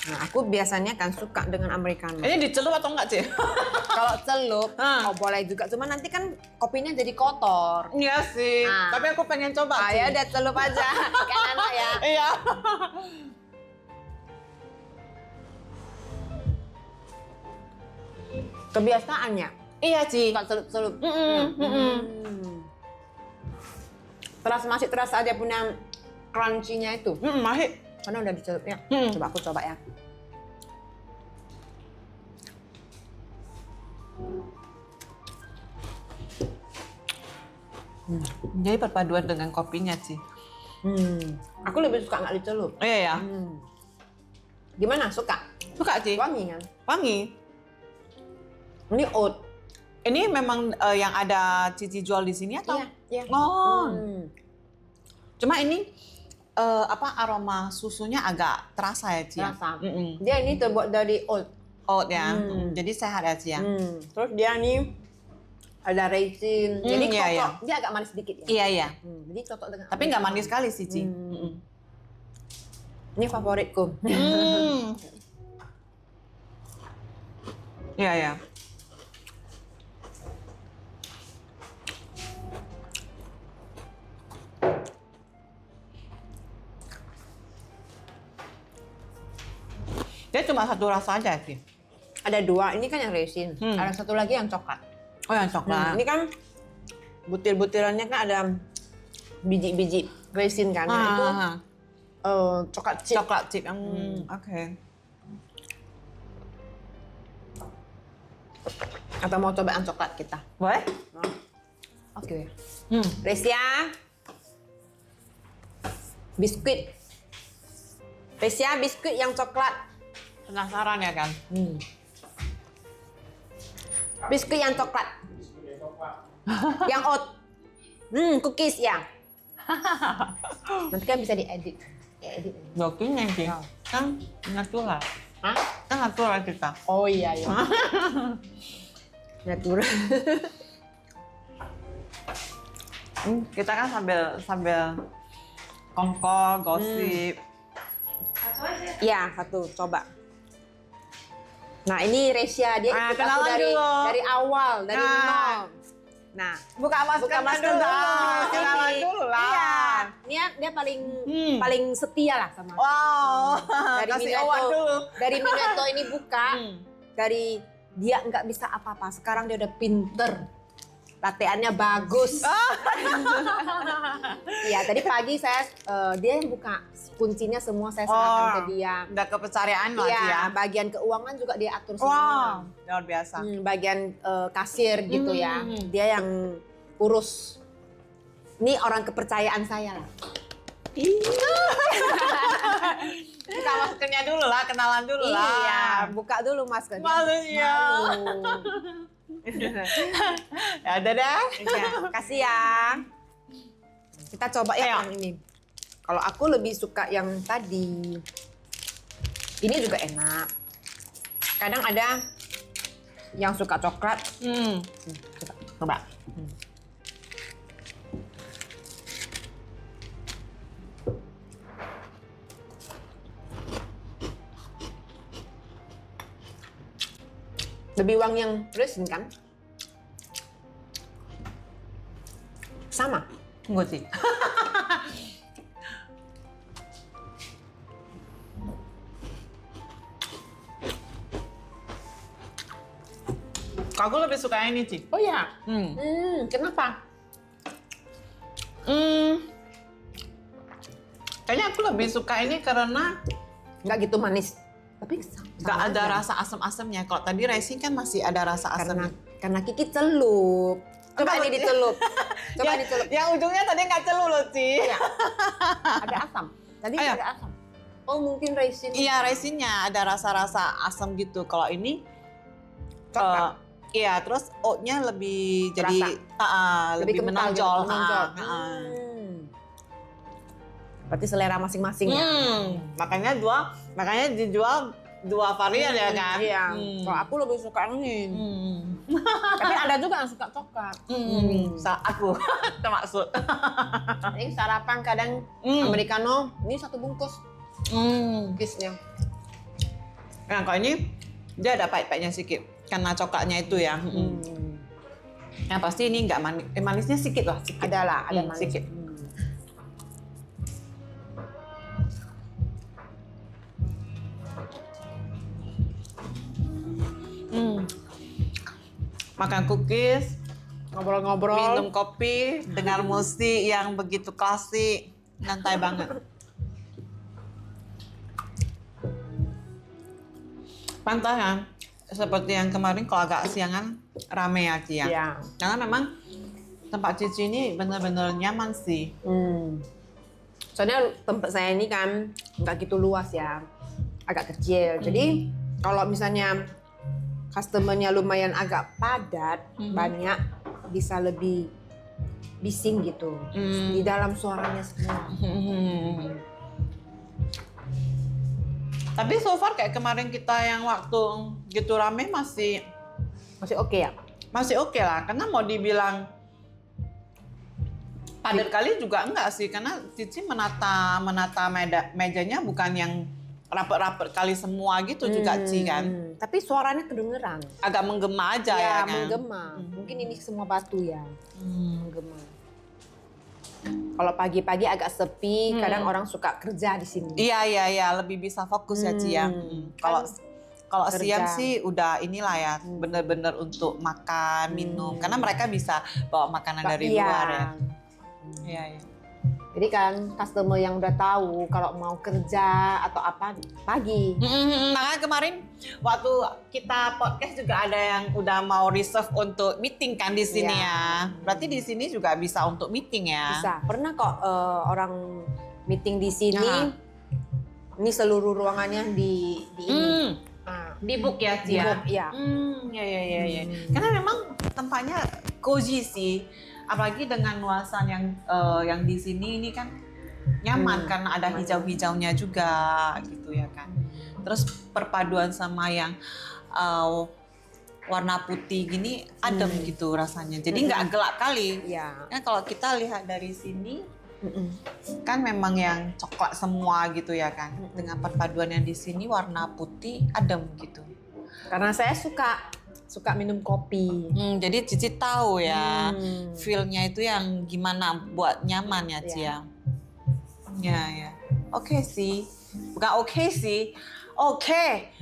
Nah, aku biasanya kan suka dengan americano. Ini dicelup atau enggak, Ci? Kalau celup, boleh juga. Cuma nanti kan kopinya jadi kotor. Iya sih. Tapi aku pengen coba, Ci. Ya udah celup aja. Kan anak ya. Iya. Kebiasaannya. Iya, Ci. Suka celup-celup. Masih terasa dia punya crunchy-nya itu. Masih. Karena udah dicelup ya. Coba aku coba ya. Jadi perpaduan dengan kopinya, Ci. Aku lebih suka nggak dicelup. Iya ya. Gimana? Suka? Suka, Ci. Wangi kan? Wangi. Ini oat. Ini memang yang ada Cici jual di sini atau? Iya. Oh. Cuma ini aroma susunya agak terasa ya, Ci. Terasa. Dia ini terbuat dari oat. Oat ya. Jadi sehat ya, Ci ya. Terus dia nih ada raisin. Jadi iya, cocok. iya. Dia agak manis sedikit ya. Iya, iya. Jadi cocok dengan. Tapi nggak manis sekali sih, Ci. Ini favoritku. Iya, iya. Dia cuma satu rasa aja sih. Ada 2. Ini kan yang raisin. Ada satu lagi yang coklat. Oh, yang coklat. Ini kan butir-butirannya kan ada biji-biji raisin kan. Nah, itu coklat chip. Coklat chip yang oke. Atau mau coba yang coklat kita? Boleh? Oke. Resia. Biskuit. Resia, biskuit yang coklat. Penasaran ya kan? Biskuit yang coklat. Yang oat. Cookies ya. Nanti kan bisa diedit. Edit. Dokinya sih. Kan natural. Hah? Kan natural kita. Oh iya ya. Natural. Kita kan sambil kongko, gosip. Ya, satu coba. Nah, ini Resia dia ikut aku kenalan dulu. dari awal, dari nol. Nah, Buka masker dulu. Kenalan dulu lah. Iya, dia paling setia lah sama aku. Wow. Dari Kasih Minuetto, award dulu. dari Minuetto ini buka, dari dia nggak bisa apa-apa, sekarang dia udah pinter. Lateannya bagus. Iya, tadi pagi saya dia yang buka kuncinya semua saya serahkan ke dia. Udah kepercayaan lah Iya, ya. bagian keuangan juga dia atur Wow, semua. luar biasa. Bagian kasir gitu ya, dia yang urus. Ini orang kepercayaan saya lah. Buka maskernya dulu lah, kenalan dulu lah. Iya, buka dulu maskernya. Malu ya. Malu. Ya udah dah. Ya, kasih ya. Kita coba ya yang ini. Kalau aku lebih suka yang tadi. Ini juga enak. Kadang ada yang suka coklat. Coba. Lebih wangi yang resin kan? Sama. Tunggu sih. Aku lebih suka ini sih. Oh ya? Kenapa? Kayaknya aku lebih suka ini karena Nggak gitu manis. Tapi nggak ada rasa asam-asamnya. Kalau tadi racing kan masih ada rasa asamnya. Karena Kiki celup. Coba ini dicelup. Coba Ya, dicelup. yang ujungnya tadi nggak celup loh, Ci. Iya. Ada asam. Tadi Ayo. ada asam. Oh mungkin raisin. Iya, resinnya ada rasa-rasa asam gitu. Kalau ini Coklat. iya, terus oatnya lebih jadi lebih kental gitu, menonjol. menonjol. Berarti selera masing-masing ya. Makanya dijual dua varian ya kan? Iya. Kalau aku lebih suka yang ini. Tapi ada juga yang suka coklat. Aku termaksud. Ini sarapan kadang americano. Ini satu bungkus. Bisnya. Nah, kalau ini dia ada pahit-pahitnya sedikit karena coklatnya itu ya. Yang pasti ini nggak manis, manisnya sedikit lah. Sedikit. Ada lah, ada manis. Sedikit. Makan cookies, Ngobrol-ngobrol. minum kopi, dengar musik yang begitu klasik, nyantai banget. Pantas ya, seperti yang kemarin kalau agak siangan rame ya Ci ya. Iya. Karena memang tempat Cici ini benar-benar nyaman sih. Soalnya tempat saya ini kan nggak gitu luas ya, agak kecil. Jadi kalau misalnya customer-nya lumayan agak padat, banyak, bisa lebih bising gitu. Di dalam suaranya semua. Tapi so far kayak kemarin kita yang waktu gitu rame masih Masih oke ya? masih oke lah, karena mau dibilang padat kali juga enggak sih, karena Cici menata mejanya bukan yang rapet-rapet kali semua gitu juga Ci kan. Tapi suaranya kedengeran. Agak menggema aja ya kan. Menggema. Mungkin ini semua batu ya. Menggema. Kalau pagi-pagi agak sepi, kadang orang suka kerja di sini. Iya, lebih bisa fokus ya Ci ya. Kalau siang sih udah inilah ya, bener-bener untuk makan, minum. Karena mereka bisa bawa makanan dari luar ya. Iya. Jadi kan customer yang udah tahu kalau mau kerja atau apa pagi. Makanya kemarin waktu kita podcast juga ada yang udah mau reserve untuk meeting kan di sini ya. Berarti di sini juga bisa untuk meeting ya. Bisa. Pernah kok orang meeting di sini. Ini seluruh ruangannya di ini. Di book ya, Ci ya? Iya. Iya. Karena memang tempatnya cozy sih. Apalagi dengan nuansa yang di sini ini kan nyaman karena ada hijau-hijaunya juga gitu ya kan. Terus perpaduan sama yang warna putih gini adem gitu rasanya. Jadi nggak gelap kali. Iya. Kan kalau kita lihat dari sini kan memang yang coklat semua gitu ya kan. Dengan perpaduan yang di sini warna putih adem gitu. Karena saya suka minum kopi. Jadi Cici tahu ya feel-nya itu yang gimana buat nyaman ya Ci ya. Ya. Oke sih. Bukan oke sih. Oke.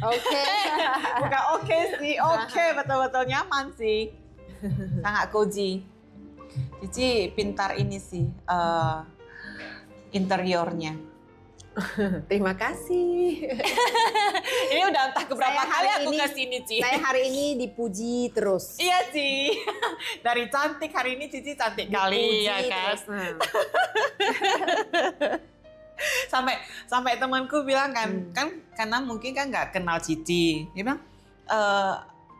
Bukan oke sih. Oke, betul-betul nyaman sih. Sangat cozy. Cici pintar ini sih interiornya. Terima kasih. Ini udah entah keberapa kali aku kesini Ci. Saya hari ini dipuji terus. Iya Ci. Dari cantik hari ini Cici cantik kali ya kan. Sampai temanku bilang kan karena mungkin kan nggak kenal Cici. Dia bilang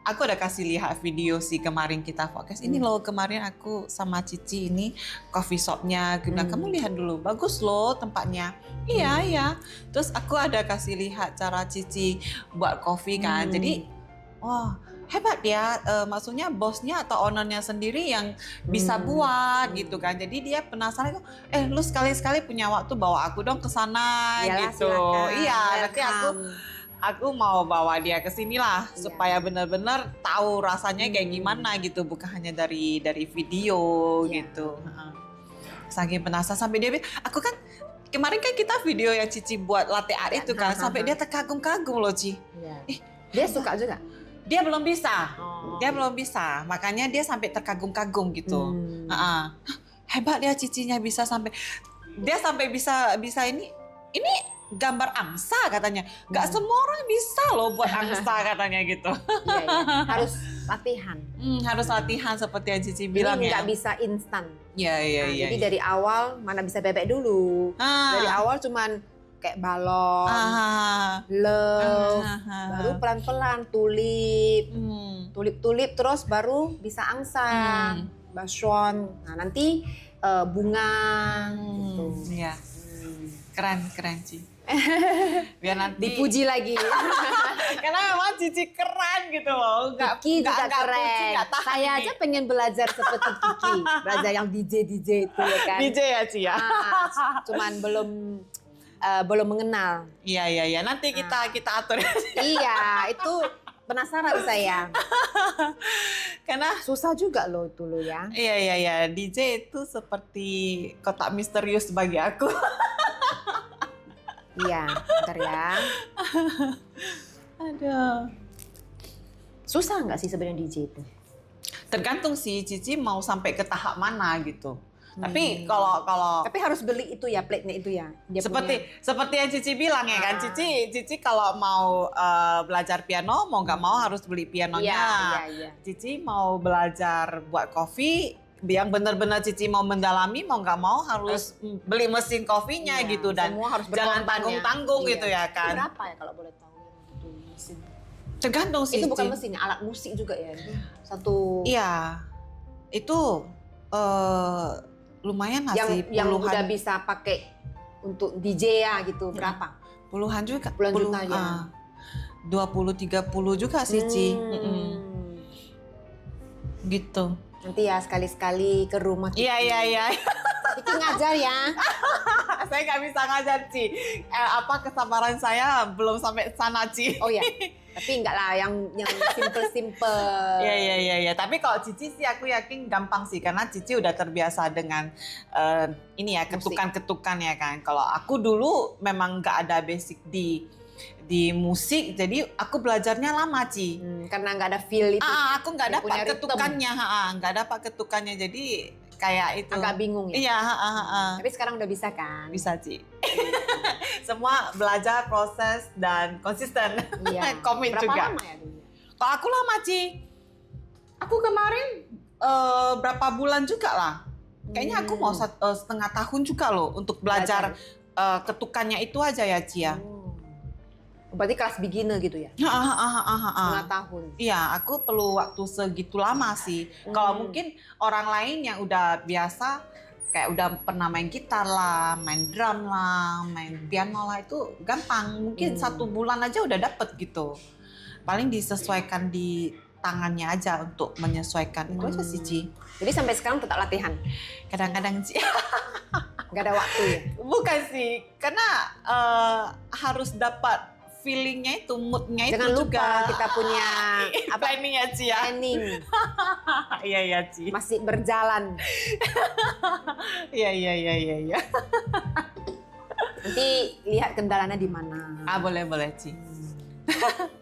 aku udah kasih lihat video sih kemarin kita podcast. Ini loh kemarin aku sama Cici ini coffee shopnya. Aku bilang kamu lihat dulu, bagus loh tempatnya. Iya. Terus aku ada kasih lihat cara Cici buat kopi kan. Jadi, wah hebat ya. Maksudnya bosnya atau ownernya sendiri yang bisa buat gitu kan. Jadi dia penasaran, lu sekali-sekali punya waktu bawa aku dong ke sana gitu. Silakan. Iya, nanti aku mau bawa dia ke sini lah supaya benar-benar tahu rasanya kayak gimana gitu, bukan hanya dari video gitu. Saking penasaran sampai dia bilang, aku kan kemarin kan kita video yang Cici buat latte art itu kan, sampai dia terkagum-kagum loh Ci. Dia suka juga? Dia belum bisa, makanya dia sampai terkagum-kagum gitu. Hebat ya Cicinya bisa sampai bisa ini gambar angsa katanya. Gak semua orang bisa loh buat angsa katanya gitu. Iya. Harus latihan. Harus latihan seperti yang Cici bilang ya. Nggak bisa instan. Iya. Jadi dari awal mana bisa bebek dulu. Dari awal cuman kayak balon, love, baru pelan-pelan tulip, tulip terus baru bisa angsa, bashon. Nah nanti bunga. Gitu. Iya. Keren Ci. Biar nanti dipuji lagi. Karena memang Cici keren gitu loh. Kiki juga keren. Saya aja pengen belajar seperti Kiki. Belajar yang DJ itu ya kan. DJ ya Ci ya. Cuman belum mengenal. Iya. Nanti kita atur. Iya, itu penasaran saya. Karena susah juga loh itu loh ya. Iya. DJ itu seperti kotak misterius bagi aku. Iya, bentar ya. Aduh. Susah nggak sih sebenarnya DJ itu? Tergantung sih Cici mau sampai ke tahap mana gitu. Tapi kalau tapi harus beli itu ya, plate-nya itu ya. Dia seperti yang Cici bilang ya kan, Cici kalau mau belajar piano mau nggak mau harus beli pianonya. Iya. Cici mau belajar buat kopi, yang benar-benar Cici mau mendalami mau nggak mau harus beli mesin kopinya gitu, dan jangan tanggung-tanggung gitu ya kan. Itu berapa ya kalau boleh tahu itu mesin? Tergantung sih. Itu bukan mesin, alat musik juga ya. Satu. Iya. Itu lumayan lah sih, yang udah bisa pakai untuk DJ ya gitu. Berapa? Puluhan juga. Puluhan juta ya. 20-30 juga sih Ci. Gitu. Nanti ya sekali-sekali ke rumah Kiki. Iya. Kiki ngajar ya. Saya nggak bisa ngajar, Ci. Kesabaran saya belum sampai sana, Ci. Oh ya, tapi enggak lah yang simple-simple. Iya. Tapi kalau Cici sih aku yakin gampang sih, karena Cici udah terbiasa dengan ini ya, ketukan-ketukan ya kan. Kalau aku dulu memang nggak ada basic di musik, jadi aku belajarnya lama, Ci. Karena nggak ada feel itu. Aku nggak dapat ketukannya, nggak dapat ketukannya, jadi kayak itu. Agak bingung ya. Iya. Tapi sekarang udah bisa kan? Bisa, Ci. Semua belajar, proses, dan konsisten. Iya. Komit Berapa juga. lama ya dulu? Kalau aku lama, Ci. Aku kemarin berapa bulan juga lah. Kayaknya aku mau setengah tahun juga loh untuk belajar ketukannya itu aja ya, Ci ya. Berarti kelas beginner gitu ya? Setengah tahun. Iya, aku perlu waktu segitu lama sih. Kalau mungkin orang lain yang udah biasa, kayak udah pernah main gitar lah, main drum lah, main piano lah, itu gampang. Mungkin 1 bulan aja udah dapet gitu. Paling disesuaikan di tangannya aja untuk menyesuaikan. Itu aja sih, Ci. Jadi sampai sekarang tetap latihan? Kadang-kadang, Ci. Gak ada waktu ya? Bukan sih, karena harus dapat feelingnya itu, moodnya itu Jangan juga. lupa kita punya planning ya, Ci ya. Planning. Iya, Ci. Masih berjalan. Iya. Nanti lihat kendalanya di mana. Boleh, Ci.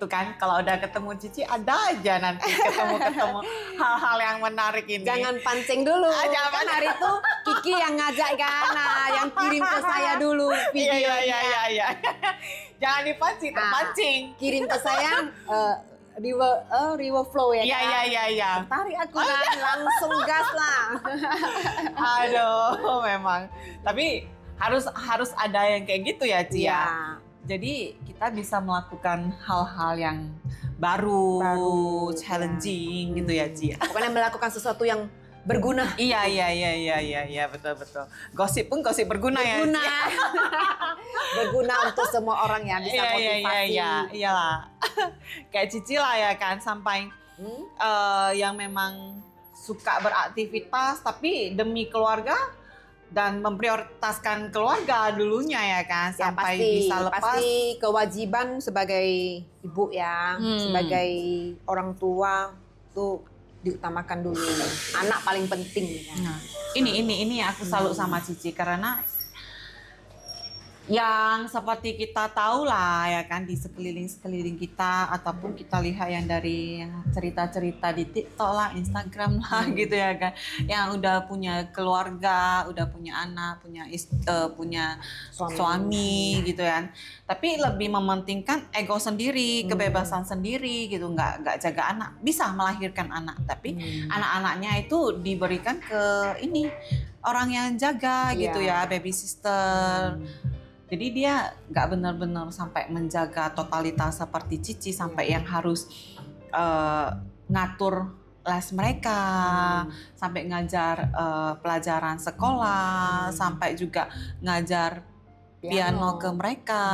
Tuh kan, kalau udah ketemu Cici, ada aja nanti ketemu hal-hal yang menarik ini. Jangan pancing dulu. Jangan Kan hari itu Kiki yang ngajak kan, yang kirim ke saya dulu videonya. Iya. Jangan dipancing, terpancing. Kirim ke saya river flow ya kan? Iya. Tarik aku kan, langsung gas lah. Aduh, memang. Tapi harus ada yang kayak gitu ya, Ci ya. Jadi kita bisa melakukan hal-hal yang baru challenging gitu ya, Ci. Pokoknya melakukan sesuatu yang berguna. Iya, betul. Gosip pun gosip berguna ya. Berguna untuk semua orang ya, bisa motivasi. Iyalah. Kayak Cici lah ya kan, sampai yang memang suka beraktivitas tapi demi keluarga dan memprioritaskan keluarga dulunya ya kan, sampai bisa lepas. Pasti kewajiban sebagai ibu ya, sebagai orang tua tuh diutamakan dulu. Anak paling penting ya. Nah, ini aku salut sama Cici, karena yang seperti kita tahu lah ya kan, di sekeliling kita, ataupun kita lihat yang dari cerita-cerita di TikTok lah, Instagram lah gitu ya kan, yang udah punya keluarga, udah punya anak, punya suami gitu kan, tapi lebih mementingkan ego sendiri, kebebasan sendiri gitu, nggak jaga anak, bisa melahirkan anak, tapi anak-anaknya itu diberikan ke ini orang yang jaga gitu ya, baby sister. Jadi dia nggak benar-benar sampai menjaga totalitas seperti Cici, sampai yang harus ngatur les mereka, sampai ngajar pelajaran sekolah, sampai juga ngajar piano ke mereka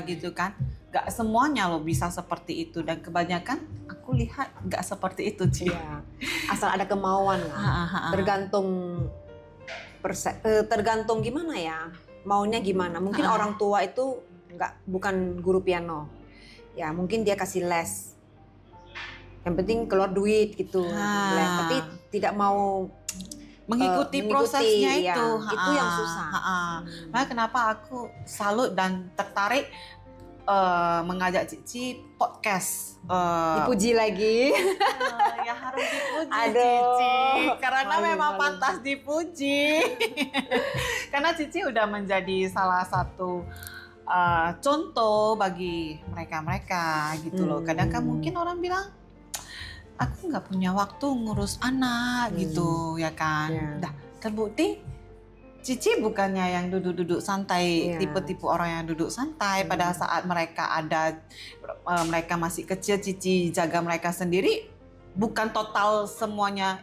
gitu kan. Nggak semuanya loh bisa seperti itu, dan kebanyakan aku lihat nggak seperti itu, Ci. Ya, asal ada kemauan lah. Tergantung gimana ya, maunya gimana. Mungkin orang tua itu bukan guru piano, ya mungkin dia kasih les, yang penting keluar duit gitu, les, tapi tidak mau mengikuti prosesnya ya, itu yang susah. Nah, kenapa aku salut dan tertarik mengajak Cici podcast. Dipuji lagi. Ya harus dipuji, Aduh. Cici, karena memang pantas dipuji. Karena Cici udah menjadi salah satu contoh bagi mereka gitu loh. Kadang kan mungkin orang bilang, aku nggak punya waktu ngurus anak gitu ya kan. Dah terbukti Cici bukannya yang duduk-duduk santai, tipe-tipe orang yang duduk santai. Pada saat mereka masih kecil, Cici jaga mereka sendiri. Bukan total semuanya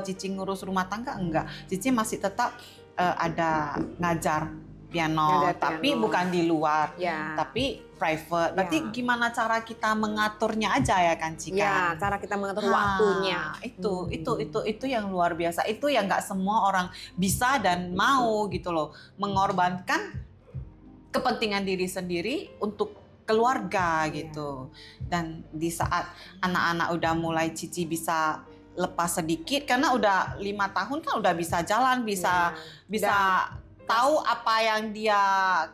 Cici ngurus rumah tangga, enggak. Cici masih tetap ada ngajar piano, Ngajar tapi piano. bukan di luar, Ya. tapi private. Berarti Ya. gimana cara kita mengaturnya aja ya kan, Cika? Ya, cara kita mengatur waktunya. Itu yang luar biasa. Itu yang nggak semua orang bisa dan mau gitu loh, mengorbankan kepentingan diri sendiri untuk keluarga gitu. Dan di saat anak-anak udah mulai Cici bisa lepas sedikit, karena udah 5 tahun kan udah bisa jalan, bisa tahu apa yang dia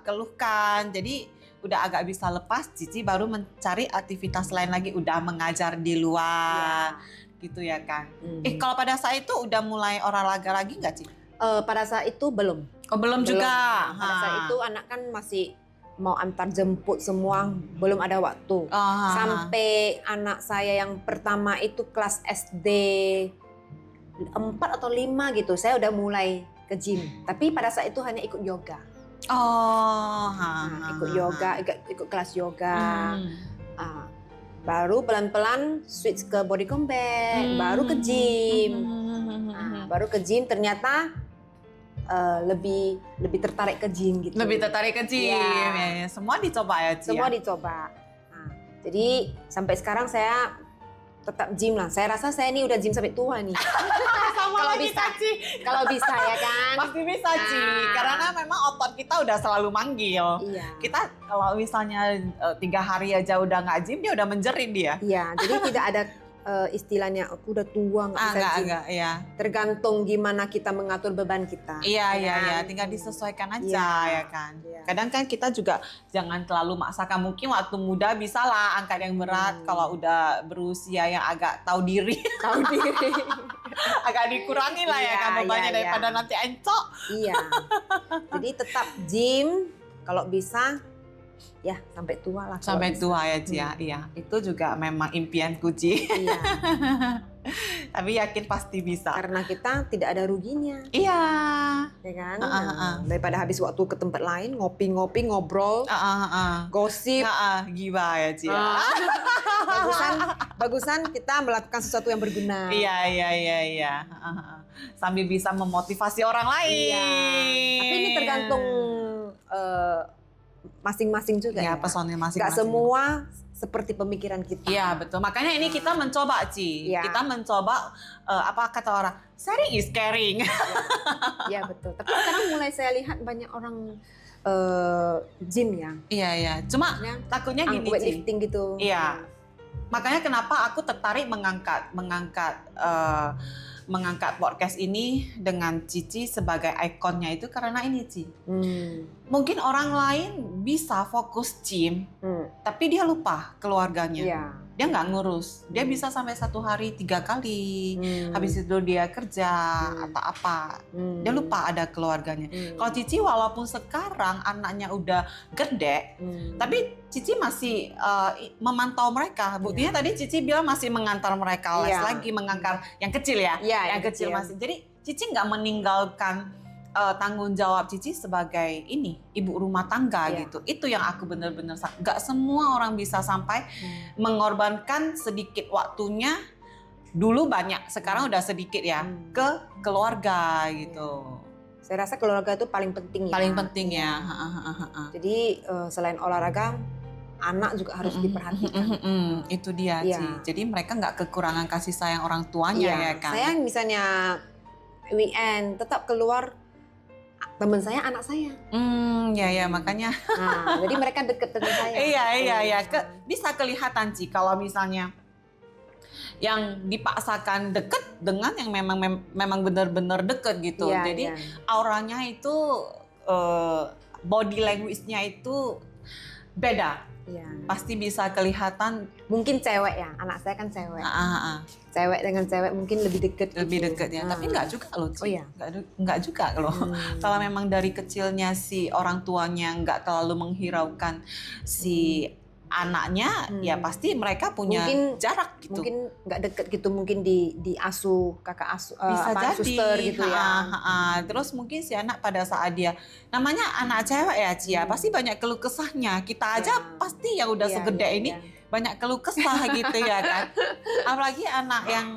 keluhkan. Jadi udah agak bisa lepas, Cici baru mencari aktivitas lain lagi, udah mengajar di luar. Gitu ya kan. Kalau pada saat itu udah mulai olahraga lagi nggak, Ci? Pada saat itu belum. Oh, belum juga. Pada saat itu anak kan masih mau antar jemput semua, belum ada waktu. Sampai anak saya yang pertama itu kelas SD 4 atau 5 gitu, saya udah mulai ke gym. Tapi pada saat itu hanya ikut yoga. Ikut yoga, ikut kelas yoga. Baru pelan-pelan switch ke body combat, baru ke gym. Baru ke gym ternyata lebih tertarik ke gym gitu. Lebih tertarik ke gym. Ya. Semua dicoba ya, Ci? Semua dicoba. Jadi sampai sekarang saya tetap gym lah. Saya rasa saya ini udah gym sampai tua nih. Kalau bisa, Ci. Kalau bisa ya kan. Pasti bisa, Ci. Karena memang otot kita udah selalu manggil. Iya. Kita kalau misalnya 3 hari aja udah nggak gym, dia udah menjerit dia. Iya, jadi tidak ada istilahnya aku udah tua nggak bisa gym. Enggak, ya. Tergantung gimana kita mengatur beban kita. Iya. Tinggal disesuaikan aja ya kan. Kadang kan kita juga jangan terlalu maksakan. Mungkin waktu muda bisa lah angkat yang berat. Kalau udah berusia yang agak tahu diri. Tahu diri. Agak dikurangi lah ya kan bebannya daripada nanti encok. Iya. Jadi tetap gym kalau bisa ya sampai tua lah. Sampai tua ya, Ci. Iya. Itu juga memang impianku, Ci. Iya. Tapi yakin pasti bisa. Karena kita tidak ada ruginya. Iya. Ya kan? Daripada habis waktu ke tempat lain, ngopi-ngopi, ngobrol, gosip. Giba ya, Ci. Bagusan kita melakukan sesuatu yang berguna. Iya. Sambil bisa memotivasi orang lain. Iya. Tapi ini tergantung masing-masing juga ya. Personil masing-masing. Gak semua seperti pemikiran kita. Iya, betul. Makanya ini kita mencoba, Ci. Iya. Kita mencoba apa kata orang, sharing is caring. Iya, betul. Tapi sekarang mulai saya lihat banyak orang gym ya. Iya. Cuma takutnya gini, Ci. Weightlifting gitu. Iya. Makanya kenapa aku tertarik mengangkat podcast ini dengan Cici sebagai ikonnya itu karena ini, Ci. Mungkin orang lain bisa fokus gym, tapi dia lupa keluarganya. Iya. Dia nggak ngurus. Dia bisa sampai 1 hari 3 kali. Habis itu dia kerja atau apa. Dia lupa ada keluarganya. Kalau Cici walaupun sekarang anaknya udah gede, tapi Cici masih memantau mereka. Buktinya tadi Cici bilang masih mengantar mereka les lagi, mengantar yang kecil ya. Iya, yang kecil masih. Jadi Cici nggak meninggalkan tanggung jawab Cici sebagai ibu rumah tangga gitu. Itu yang aku benar-benar nggak semua orang bisa sampai mengorbankan sedikit waktunya. Dulu banyak, sekarang udah sedikit ya ke keluarga gitu. Saya rasa keluarga itu paling penting ya. Paling penting ya. Jadi selain olahraga, anak juga harus diperhatikan. Itu dia, Ci. Jadi mereka nggak kekurangan kasih sayang orang tuanya ya kan. Saya misalnya weekend tetap keluar, teman saya anak saya. Ya makanya. Nah, jadi mereka deket dengan saya. Iya. Bisa kelihatan, Ci, kalau misalnya yang dipaksakan deket dengan yang memang benar-benar deket gitu. Jadi auranya itu body language-nya itu beda. Pasti bisa kelihatan. Mungkin cewek ya, anak saya kan cewek. Cewek dengan cewek mungkin lebih deket. Lebih deket ya, tapi nggak juga loh, Ci. Oh iya? Nggak juga loh. Kalau memang dari kecilnya si orang tuanya nggak terlalu menghiraukan si anaknya, ya pasti mereka punya jarak gitu. Mungkin nggak deket gitu, mungkin diasuh kakak asuh, bisa jadi suster gitu ya. Terus mungkin si anak pada saat dia namanya anak cewek ya, Ci, pasti banyak keluh kesahnya. Kita aja pasti yang udah segede ini banyak keluh kesah gitu ya kan. Apalagi anak yang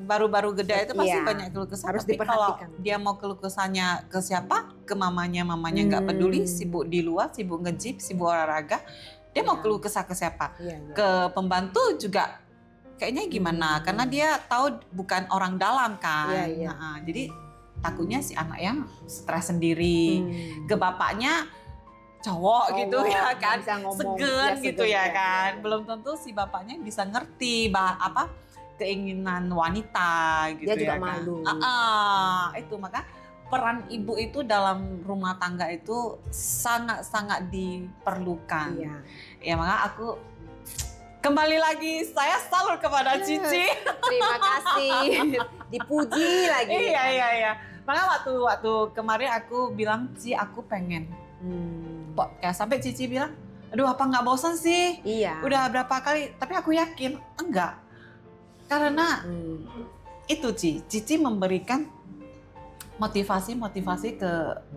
baru-baru gede itu pasti Iya. banyak keluh kesah. Harus Tapi kalau diperhatikan. dia mau keluh kesahnya ke siapa? Ke mamanya nggak peduli, sibuk di luar, sibuk nge-gym, sibuk olahraga. Dia mau Iya. keluh kesah ke siapa? Iya, iya. Ke pembantu juga kayaknya gimana? Karena dia tahu bukan orang dalam kan. Iya, iya. Nah, jadi takutnya si anak yang stres sendiri. Ke bapaknya cowok gitu ya kan, bisa ngomong. segan Ya, gitu segan, ya ya, kan. ya. Belum tentu si bapaknya bisa ngerti apa keinginan wanita gitu Dia juga ya kan. malu. Itu maka peran ibu itu dalam rumah tangga itu sangat-sangat diperlukan. Iya. Ya maka aku kembali lagi saya salut kepada Cici. Terima kasih. Dipuji lagi. Iya. Maka waktu kemarin aku bilang, Ci, aku pengen podcast. Sampai Cici bilang, aduh apa nggak bosan sih? Iya. Udah berapa kali? Tapi aku yakin enggak. Karena itu Cici memberikan motivasi ke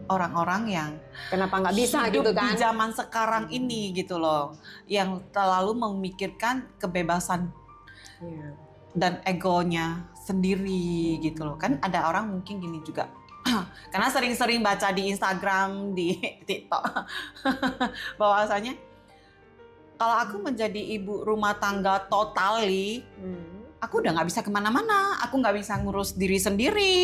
orang-orang yang Kenapa nggak bisa hidup gitu kan? di zaman sekarang ini gitu loh, yang terlalu memikirkan kebebasan Iya. dan egonya sendiri gitu loh. Kan ada orang mungkin gini juga, karena sering-sering baca di Instagram, di TikTok, bahwasanya kalau aku menjadi ibu rumah tangga totally, aku udah nggak bisa kemana-mana, aku nggak bisa ngurus diri sendiri.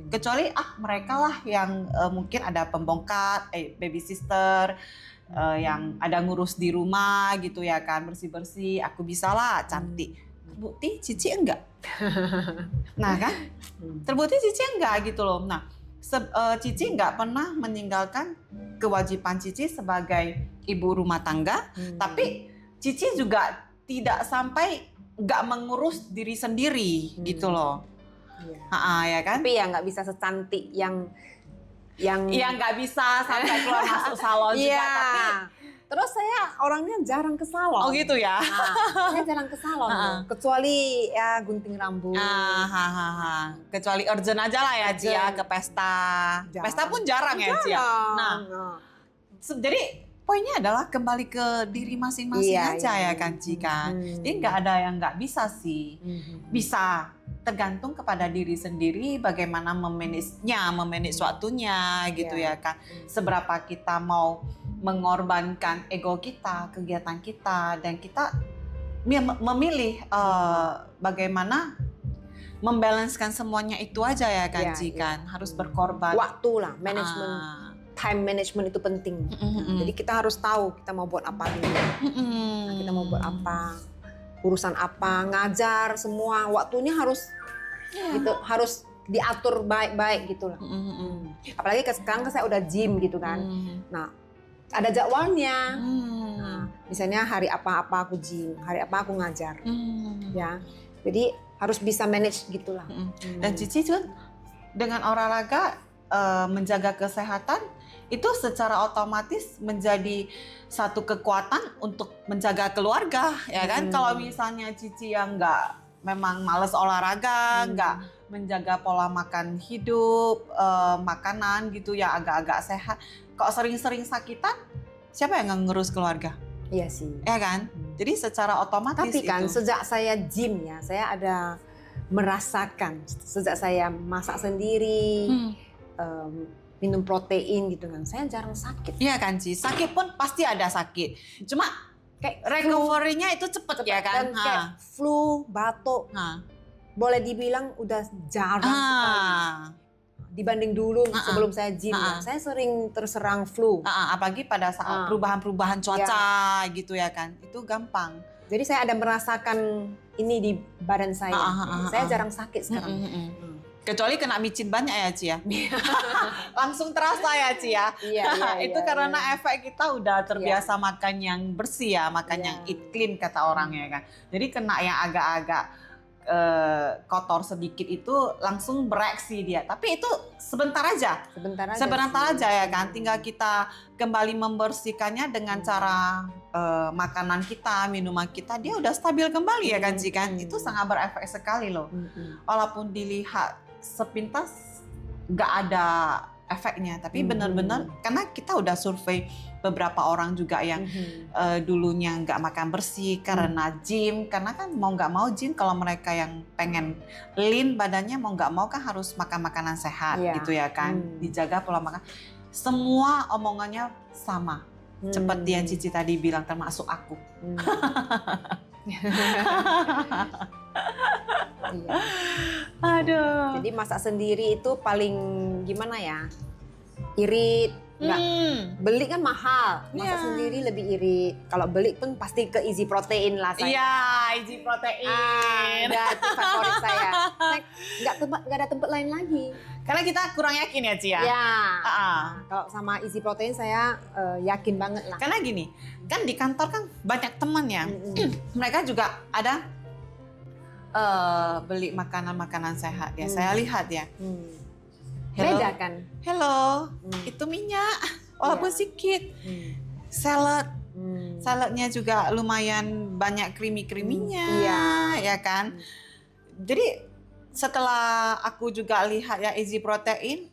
Kecuali mereka lah yang mungkin ada pembongkat, baby sister, yang ada ngurus di rumah gitu ya kan, bersih-bersih, aku bisa lah, cantik. Terbukti Cici enggak. Nah kan, terbukti Cici enggak gitu loh. Nah, Cici enggak pernah meninggalkan kewajiban Cici sebagai ibu rumah tangga, tapi Cici juga tidak sampai nggak mengurus diri sendiri gitu loh. Ya kan? Tapi ya nggak bisa secantik yang nggak bisa sampai keluar masuk salon juga. Iya. Tapi terus saya orangnya jarang ke salon. oh gitu ya. Saya jarang ke salon, kecuali ya gunting rambut. Kecuali urgent aja lah ya Cia, Urgent. ke pesta. Jarang. Pesta pun jarang ya Cia. Nah, jadi poinnya adalah kembali ke diri masing-masing Iya, aja iya. ya kan Ci kan. Jadi nggak ada yang nggak bisa sih. Bisa, tergantung kepada diri sendiri bagaimana memanage waktunya gitu Iya. ya kan. Seberapa kita mau mengorbankan ego kita, kegiatan kita, dan kita memilih bagaimana membalancekan semuanya itu aja ya kan Iya, Ci iya. kan. Harus berkorban. Waktu lah, manajemen, time management itu penting. Jadi kita harus tahu kita mau buat apa dulu. Kita mau buat apa, urusan apa, ngajar semua, waktunya harus gitu, harus diatur baik-baik gitulah. Apalagi sekarang saya udah gym gitu kan. Nah, ada jadwalnya. Nah, misalnya hari apa aku gym, hari apa aku ngajar. Ya. Jadi harus bisa manage gitulah. Dan Cici juga dengan olahraga menjaga kesehatan itu secara otomatis menjadi satu kekuatan untuk menjaga keluarga ya kan. Kalau misalnya Cici yang memang males olahraga, nggak menjaga pola makan hidup, makanan gitu ya agak-agak sehat, kok sering-sering sakitan, siapa yang ngurus keluarga? Iya sih. Ya kan? Jadi secara otomatis Tapi kan itu. sejak saya gym ya, saya ada merasakan sejak saya masak sendiri, minum protein gitu kan, saya jarang sakit. Iya kan Ci, sakit pun pasti ada sakit. Cuma Kayak recovery-nya itu cepet ya kan? dan kayak flu, batuk, boleh dibilang udah jarang sekali. Dibanding dulu sebelum saya gym, ya, saya sering terserang flu. Apalagi pada saat perubahan-perubahan cuaca gitu ya kan, itu gampang. Jadi saya ada merasakan ini di badan saya. Saya jarang sakit sekarang. Kecuali kena micin banyak ya Ci ya. Langsung terasa ya Ci ya. Iya, Itu karena efek kita udah terbiasa makan yang bersih ya, makan yang eat clean kata orang ya kan. Jadi kena yang agak-agak kotor sedikit itu langsung bereaksi dia. Tapi itu sebentar aja. Sebentar aja ya kan. Tinggal kita kembali membersihkannya dengan cara makanan kita, minuman kita, dia udah stabil kembali ya kan Ci kan. Itu sangat berefek sekali loh. Walaupun dilihat sepintas nggak ada efeknya. Tapi benar-benar karena kita udah survei beberapa orang juga yang dulunya nggak makan bersih karena gym, karena kan mau nggak mau gym kalau mereka yang pengen lean badannya mau nggak mau kan harus makan makanan sehat gitu ya kan, dijaga pola makan. Semua omongannya sama, seperti yang Cici tadi bilang termasuk aku. Iya. Aduh. Jadi masak sendiri itu paling gimana ya? Irit. Enggak. Beli kan mahal. Masak sendiri lebih irit. Kalau beli pun pasti ke Easy Protein lah saya. Iya, Easy Protein. Itu favorit saya. Nggak ada tempat lain lagi. Karena kita kurang yakin ya, Ci ya? Ya. Kalau sama Easy Protein saya yakin banget lah. Karena gini, kan di kantor kan banyak teman ya. Mereka juga ada beli makanan-makanan sehat ya. Saya lihat ya. Hello. Beda kan? Hello, itu minyak, walaupun sedikit. Salad, saladnya juga lumayan banyak krimi-kriminya, ya kan? Jadi setelah aku juga lihat ya Easy Protein,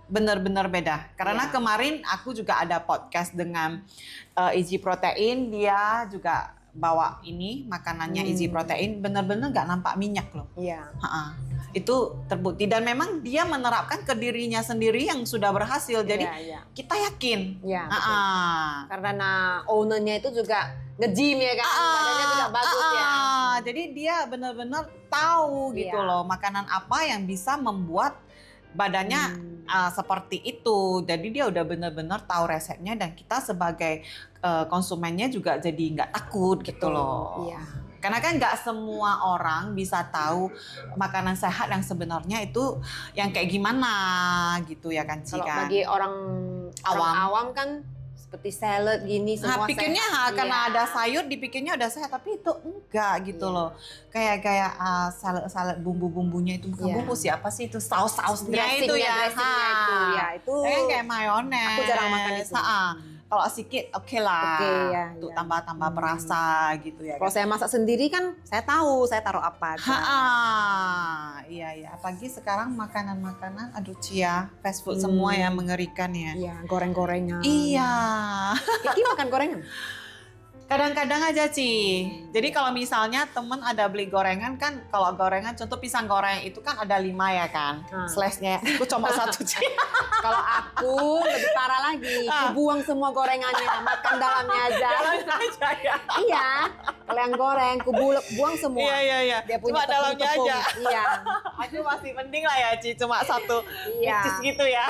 benar-benar beda. Karena kemarin aku juga ada podcast dengan Easy Protein, dia juga bawa ini makanannya Easy Protein, benar-benar nggak nampak minyak loh. Iya. Itu terbukti dan memang dia menerapkan ke dirinya sendiri yang sudah berhasil. Jadi kita yakin. Iya. Karena ownernya itu juga nge-gym ya kan, badannya juga bagus ya. Jadi dia benar-benar tahu gitu loh makanan apa yang bisa membuat badannya seperti itu. Jadi dia udah benar-benar tahu resepnya dan kita sebagai konsumennya juga jadi nggak takut gitu loh. Iya. Karena kan nggak semua orang bisa tahu makanan sehat yang sebenarnya itu yang kayak gimana gitu ya kan, Ci? Kalau kan? bagi orang awam kan seperti salad gini semua pikirnya sehat. Karena ada sayur dipikirnya udah sehat, tapi itu enggak gitu loh. Kayak salad bumbu-bumbunya itu bukan bumbu sih, apa sih itu saus-sausnya itu ya. Itu kayak mayones. Aku jarang makan itu. Kalau sedikit oke lah, untuk tambah-tambah berasa gitu ya. Kalau saya masak sendiri kan saya tahu saya taruh apa aja. Iya. Apalagi sekarang makanan-makanan, aduh Cia, fast food semua ya, mengerikan ya. Iya, goreng-gorengan. Iya. Kiki makan gorengan? Kadang-kadang aja, Ci. Jadi kalau misalnya temen ada beli gorengan kan, kalau gorengan contoh pisang goreng itu kan ada 5 ya kan, slice-nya. Aku cuma 1, Ci. Kalau aku lebih parah lagi, aku buang semua gorengannya, makan dalamnya aja. Dalamnya aja ya. Iya, kalau yang goreng, aku buang semua. Iya. Dia punya cuma dalamnya aja. Iya. Aku masih mending lah ya, Ci, cuma 1 Iya. pieces gitu ya.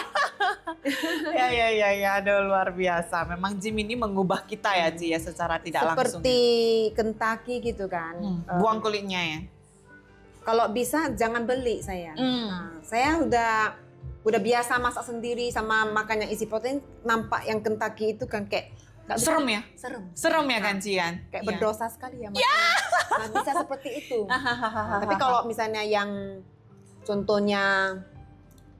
Iya. Aduh, luar biasa. Memang gym ini mengubah kita ya, Ci, ya, secara tidak langsung. Seperti Kentucky gitu kan. Buang kulitnya ya. Kalau bisa jangan beli saya. Nah, saya udah biasa masak sendiri sama makan yang isi protein, nampak yang Kentucky itu kan kayak serem ya? Serem ya kan, Cian? Kayak berdosa sekali ya. Nah, bisa seperti itu. Tapi kalau misalnya yang contohnya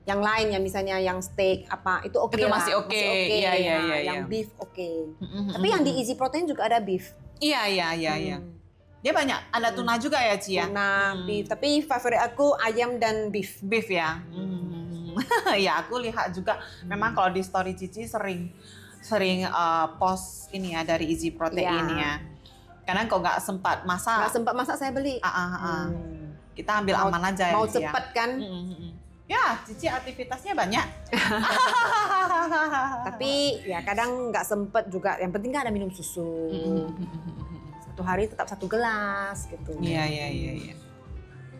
yang lain ya, misalnya yang steak apa itu oke itu lah. masih oke. Iya. Yang beef oke. Tapi yang di Easy Protein juga ada beef. Iya. Dia banyak, ada tuna juga ya, Cia? Tuna, beef. Tapi favorit aku ayam dan beef. Beef ya? Ya, aku lihat juga memang kalau di story Cici sering post ini ya dari Easy Protein ya. Karena kok nggak sempat masak. Nggak sempat masak saya beli. Kita ambil aman aja ya. Mau cepet kan? Ya, Cici aktivitasnya banyak. Tapi ya kadang nggak sempet juga. Yang penting kan ada minum susu. Satu hari tetap 1 gelas gitu. Iya.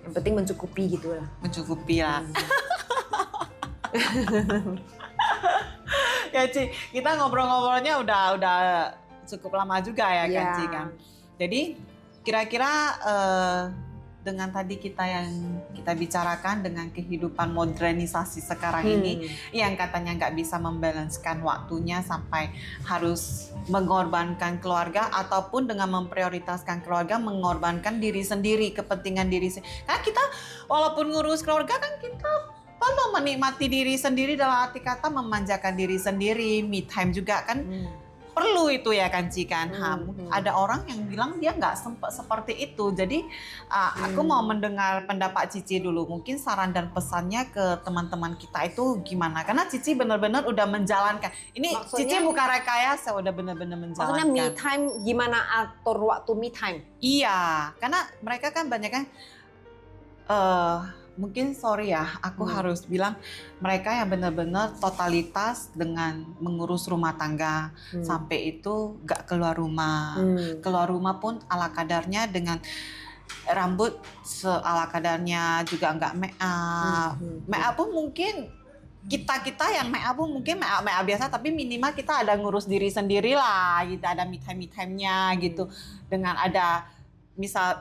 Yang penting mencukupi gitu lah. Mencukupi lah. Ya, Ci, kita ngobrol-ngobrolnya udah cukup lama juga ya kan, Ci kan. Jadi kira-kira dengan tadi yang kita bicarakan dengan kehidupan modernisasi sekarang ini yang katanya nggak bisa membalancekan waktunya sampai harus mengorbankan keluarga ataupun dengan memprioritaskan keluarga mengorbankan diri sendiri, kepentingan diri sendiri. Karena kita walaupun ngurus keluarga kan kita perlu menikmati diri sendiri, dalam arti kata memanjakan diri sendiri, me time juga kan. perlu itu ya kan Ci kan. Ada orang yang bilang dia nggak sempat seperti itu. Jadi aku mau mendengar pendapat Cici dulu. Mungkin saran dan pesannya ke teman-teman kita itu gimana? Karena Cici benar-benar udah menjalankan. Ini Cici bukan rekayasa, udah benar-benar menjalankan. Maksudnya me time, gimana atur waktu me time? Iya, karena mereka kan banyak kan mungkin sorry ya, aku harus bilang mereka yang benar-benar totalitas dengan mengurus rumah tangga sampai itu gak keluar rumah. Keluar rumah pun ala kadarnya dengan rambut ala kadarnya, juga nggak make up. Make up pun mungkin kita yang make up pun mungkin make up biasa, tapi minimal kita ada ngurus diri sendiri lah gitu, ada me time-nya gitu. Dengan ada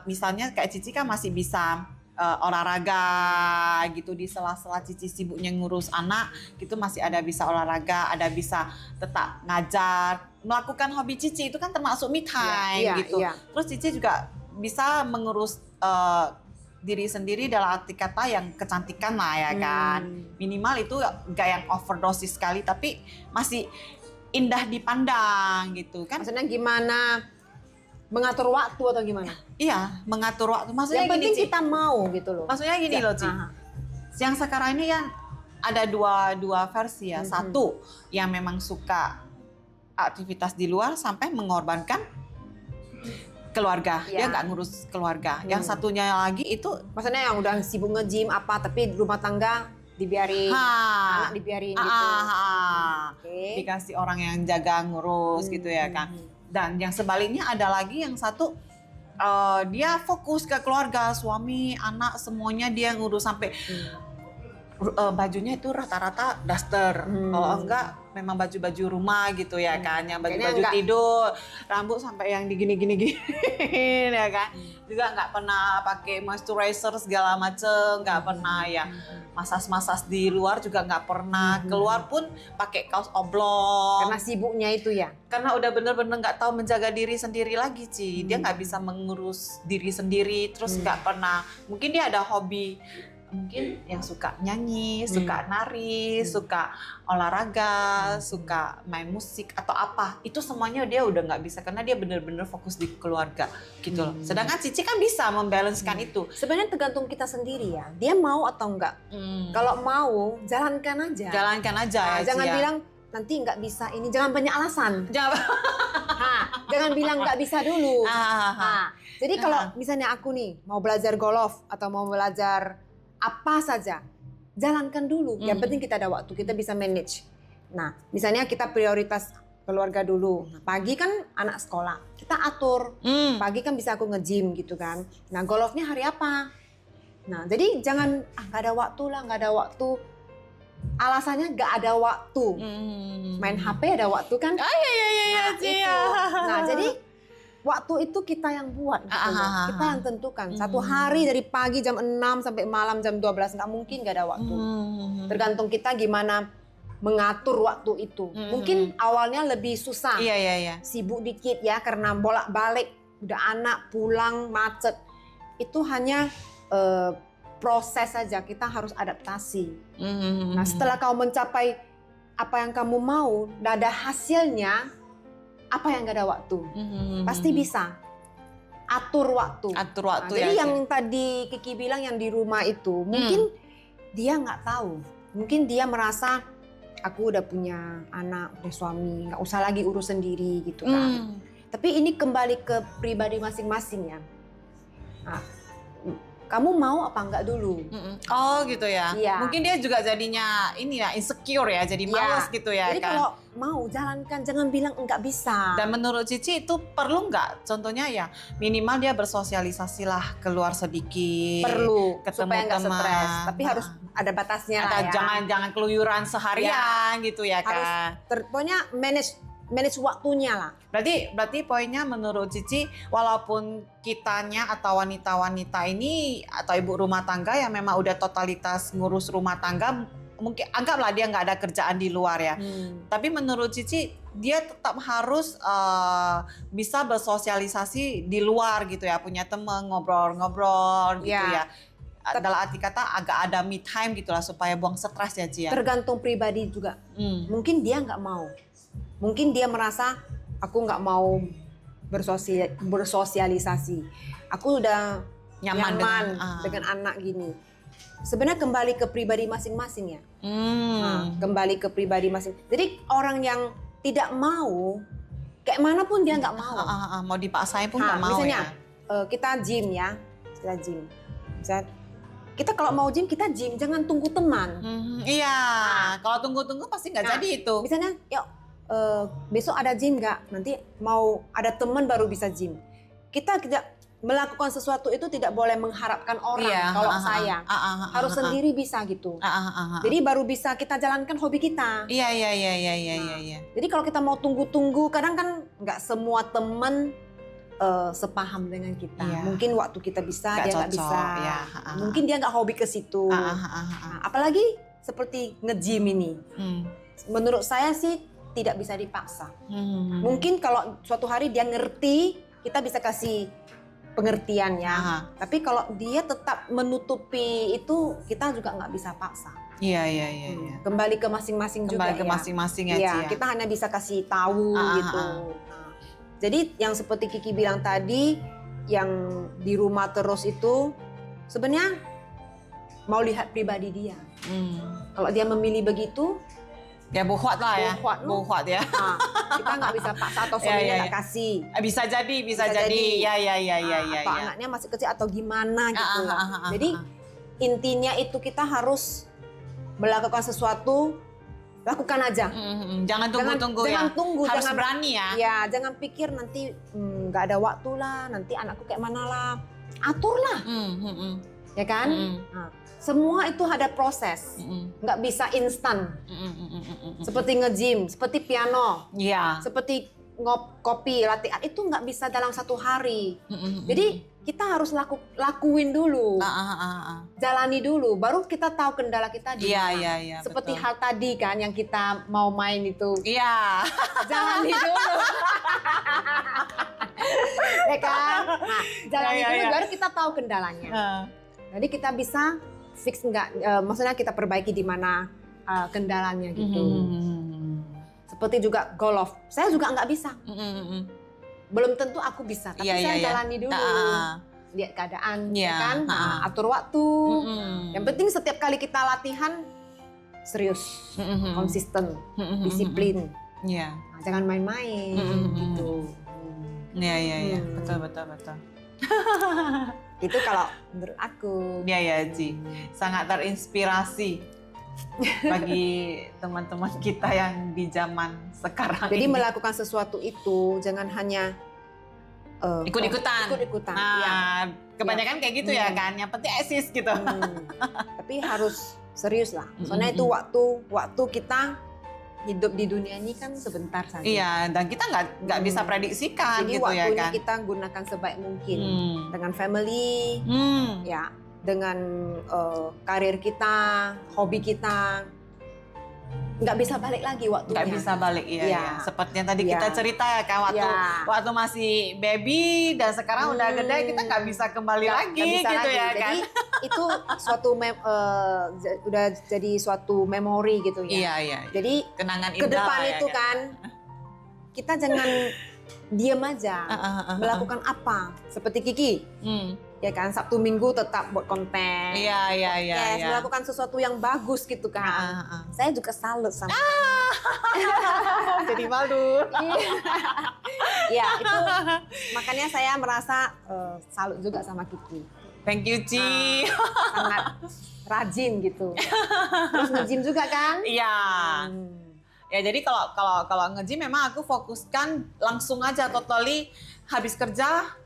misalnya kayak Cici kan masih bisa olahraga gitu di sela-sela Cici sibuknya ngurus anak gitu, masih ada bisa olahraga, ada bisa tetap ngajar, melakukan hobi Cici itu kan termasuk me time gitu. Terus Cici juga bisa mengurus diri sendiri dalam arti kata yang kecantikan lah ya kan. Minimal itu gak yang overdosis sekali tapi masih indah dipandang gitu kan. Maksudnya gimana? Mengatur waktu atau gimana? Iya, mengatur waktu. Maksudnya yang penting gini, kita mau gitu loh. Maksudnya gini loh, Ci. Yang sekarang ini kan ada dua versi ya. Satu yang memang suka aktivitas di luar sampai mengorbankan keluarga. Dia nggak ngurus keluarga. Yang satunya lagi itu, maksudnya yang udah sibuk nge-gym apa, tapi di rumah tangga dibiarin, anak dibiarin gitu. Dikasih orang yang jaga ngurus gitu ya kan. Dan yang sebaliknya ada lagi yang satu dia fokus ke keluarga, suami, anak, semuanya dia ngurus sampai bajunya itu rata-rata daster. Kalau enggak memang baju-baju rumah gitu ya kan, yang baju-baju tidur, rambut sampai yang digini-gini ya kan. Juga nggak pernah pakai moisturizer segala macem, nggak pernah ya masas-masas di luar juga nggak pernah, keluar pun pakai kaos oblong. Karena sibuknya itu ya. Karena udah bener-bener nggak tahu menjaga diri sendiri lagi, Ci. Dia nggak bisa mengurus diri sendiri, terus nggak pernah. Mungkin dia ada hobi, mungkin yang suka nyanyi, suka nari, suka olahraga, suka main musik atau apa. Itu semuanya dia udah nggak bisa karena dia bener-bener fokus di keluarga gitu loh. Sedangkan Cici kan bisa membalancekan itu. Sebenarnya tergantung kita sendiri ya. Dia mau atau enggak. Kalau mau, jalankan aja. Jalankan aja ya, jangan Ci, bilang nanti nggak bisa ini. Jangan banyak alasan. Jangan bilang nggak bisa dulu. Jadi kalau misalnya aku nih mau belajar golf atau mau belajar apa saja, jalankan dulu. Yang penting kita ada waktu, kita bisa manage. Nah, misalnya kita prioritas keluarga dulu. Nah, pagi kan anak sekolah, kita atur. Pagi kan bisa aku nge-gym gitu kan. Nah, golfnya hari apa? Nah, jadi jangan nggak ada waktu lah, nggak ada waktu. Alasannya nggak ada waktu. Main HP ada waktu kan? Iya. Nah, jadi waktu itu kita yang buat, gitu kita yang tentukan. Satu hari dari pagi jam 6 sampai malam jam 12, nggak mungkin nggak ada waktu. Tergantung kita gimana mengatur waktu itu. Mungkin awalnya lebih susah, sibuk dikit ya karena bolak-balik, udah anak pulang macet. Itu hanya proses saja, kita harus adaptasi. Nah setelah kau mencapai apa yang kamu mau, udah ada hasilnya, apa yang gak ada waktu? Pasti bisa. Atur waktu. Jadi yang tadi Kiki bilang yang di rumah itu, mungkin dia nggak tahu. Mungkin dia merasa, aku udah punya anak, udah suami, nggak usah lagi urus sendiri gitu kan. Tapi ini kembali ke pribadi masing-masing ya. Nah, kamu mau apa enggak dulu? Oh gitu ya. Mungkin dia juga jadinya ini ya insecure ya, jadi malas gitu ya. Jadi kan. kalau mau jalankan, jangan bilang enggak bisa. Dan menurut Cici itu perlu nggak? Contohnya ya minimal dia bersosialisasi lah, keluar sedikit. Perlu ketemu supaya nggak teman. stres. Tapi harus ada batasnya lah ya. Jangan keluyuran seharian gitu ya kan. Pokoknya manage waktunya lah. Berarti poinnya menurut Cici, walaupun kitanya atau wanita-wanita ini atau ibu rumah tangga yang memang udah totalitas ngurus rumah tangga, mungkin anggaplah dia nggak ada kerjaan di luar ya. Tapi menurut Cici dia tetap harus bisa bersosialisasi di luar gitu ya, punya teman, ngobrol-ngobrol gitu ya. Dalam arti kata agak ada me time gitulah supaya buang stres ya Ci ya. Tergantung pribadi juga. Mungkin dia nggak mau. Mungkin dia merasa aku nggak mau bersosialisasi. Aku udah nyaman dengan anak gini. Sebenarnya kembali ke pribadi masing-masing ya. Nah, kembali ke pribadi masing. Jadi orang yang tidak mau, kayak mana pun dia nggak mau. Mau dipaksain pun nggak mau misalnya, ya. Kita gym ya, kita kalau mau gym kita gym, jangan tunggu teman. Iya, kalau tunggu-tunggu pasti nggak jadi itu. Misalnya, yuk besok ada gym nggak? Nanti mau ada teman baru bisa gym. Kita tidak melakukan sesuatu itu tidak boleh mengharapkan orang. Kalau saya harus sendiri bisa gitu. Jadi baru bisa kita jalankan hobi kita. Iya. Jadi kalau kita mau tunggu-tunggu, kadang kan nggak semua teman sepaham dengan kita. Mungkin waktu kita bisa, dia nggak bisa. Mungkin dia nggak hobi ke situ. Apalagi seperti nge-gym ini. Menurut saya sih tidak bisa dipaksa. Mungkin kalau suatu hari dia ngerti, kita bisa kasih pengertian ya. Tapi kalau dia tetap menutupi itu, kita juga nggak bisa paksa. Iya. Kembali ke masing-masing juga. Kembali ke masing-masing ya, Ci. Kita hanya bisa kasih tahu gitu. Jadi yang seperti Kiki bilang tadi, yang di rumah terus itu sebenarnya mau lihat pribadi dia. Kalau dia memilih begitu, ya bohwat lah ya. Bohwat ya. Kita nggak bisa paksa atau suaminya nggak kasih. Bisa jadi. Ya. Atau anaknya masih kecil atau gimana gitu. Jadi intinya itu kita harus melakukan sesuatu, lakukan aja. Jangan tunggu-tunggu ya. Jangan tunggu, harus jangan berani ya. Ya, jangan pikir nanti nggak ada waktu lah, nanti anakku kayak mana lah. Aturlah. Ya kan? Nah, semua itu ada proses. Nggak bisa instan. Seperti nge-gym, seperti piano. Seperti kopi, latihan itu nggak bisa dalam satu hari. Jadi kita harus lakuin dulu, jalani dulu, baru kita tahu kendala kita di mana. Iya. Seperti betul. hal tadi kan yang kita mau main itu, Iya. jalani dulu, ya kan? Nah, jalani dulu, baru kita tahu kendalanya. Jadi kita bisa fix maksudnya kita perbaiki di mana kendalanya gitu. Seperti juga golf, saya juga nggak bisa. Belum tentu aku bisa, tapi saya jalani dulu, lihat keadaan, ya kan, atur waktu. Yang penting setiap kali kita latihan serius, konsisten, disiplin, jangan main-main, gitu. Iya, betul. Itu kalau menurut aku. Iya, Ci, sangat terinspirasi bagi teman-teman kita yang di zaman sekarang. Jadi ini. melakukan sesuatu itu jangan hanya ikut-ikutan. Ya. Kebanyakan kayak gitu ya kan. Yang penting eksis gitu. Tapi harus serius lah. Soalnya itu waktu kita hidup di dunia ini kan sebentar saja. Iya, dan kita nggak bisa prediksikan. Jadi gitu ya kan. waktunya kita gunakan sebaik mungkin dengan family, ya, dengan karir kita, hobi kita. Nggak bisa balik lagi waktunya. Nggak bisa balik, iya. Seperti yang tadi kita cerita ya kan, waktu masih baby dan sekarang udah gede, kita nggak bisa kembali lagi gitu lagi. Ya kan. Jadi itu suatu udah jadi suatu memori gitu ya. Iya. Jadi kenangan indah ke depan ya, itu kan, kita jangan diam aja, melakukan apa. Seperti Kiki. Ya kan, Sabtu Minggu tetap buat konten. Iya. Melakukan sesuatu yang bagus gitu kan. Saya juga salut sama. Jadi malu. Ya, itu makanya saya merasa salut juga sama Kiki. Thank you, Ci. Sangat rajin gitu. Terus nge-gym juga kan? Iya. Ya, jadi kalau nge-gym memang aku fokuskan langsung aja totally habis kerja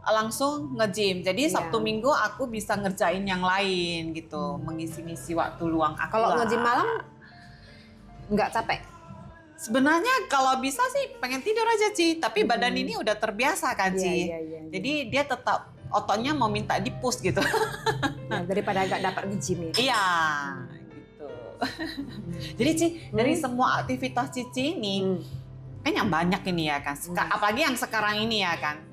langsung nge-gym. Jadi Sabtu Minggu aku bisa ngerjain yang lain gitu, mengisi-ngisi waktu luang aku. Kalau nge-gym malam nggak capek? Sebenarnya kalau bisa sih pengen tidur aja, Ci, tapi badan ini udah terbiasa kan, Ci. Iya. Jadi dia tetap ototnya mau minta di-push gitu. Ya, daripada nggak dapat nge-gym ya. Iya, gitu. Jadi, Ci, dari semua aktivitas Cici ini kayaknya banyak ini ya kan. Apalagi yang sekarang ini ya kan.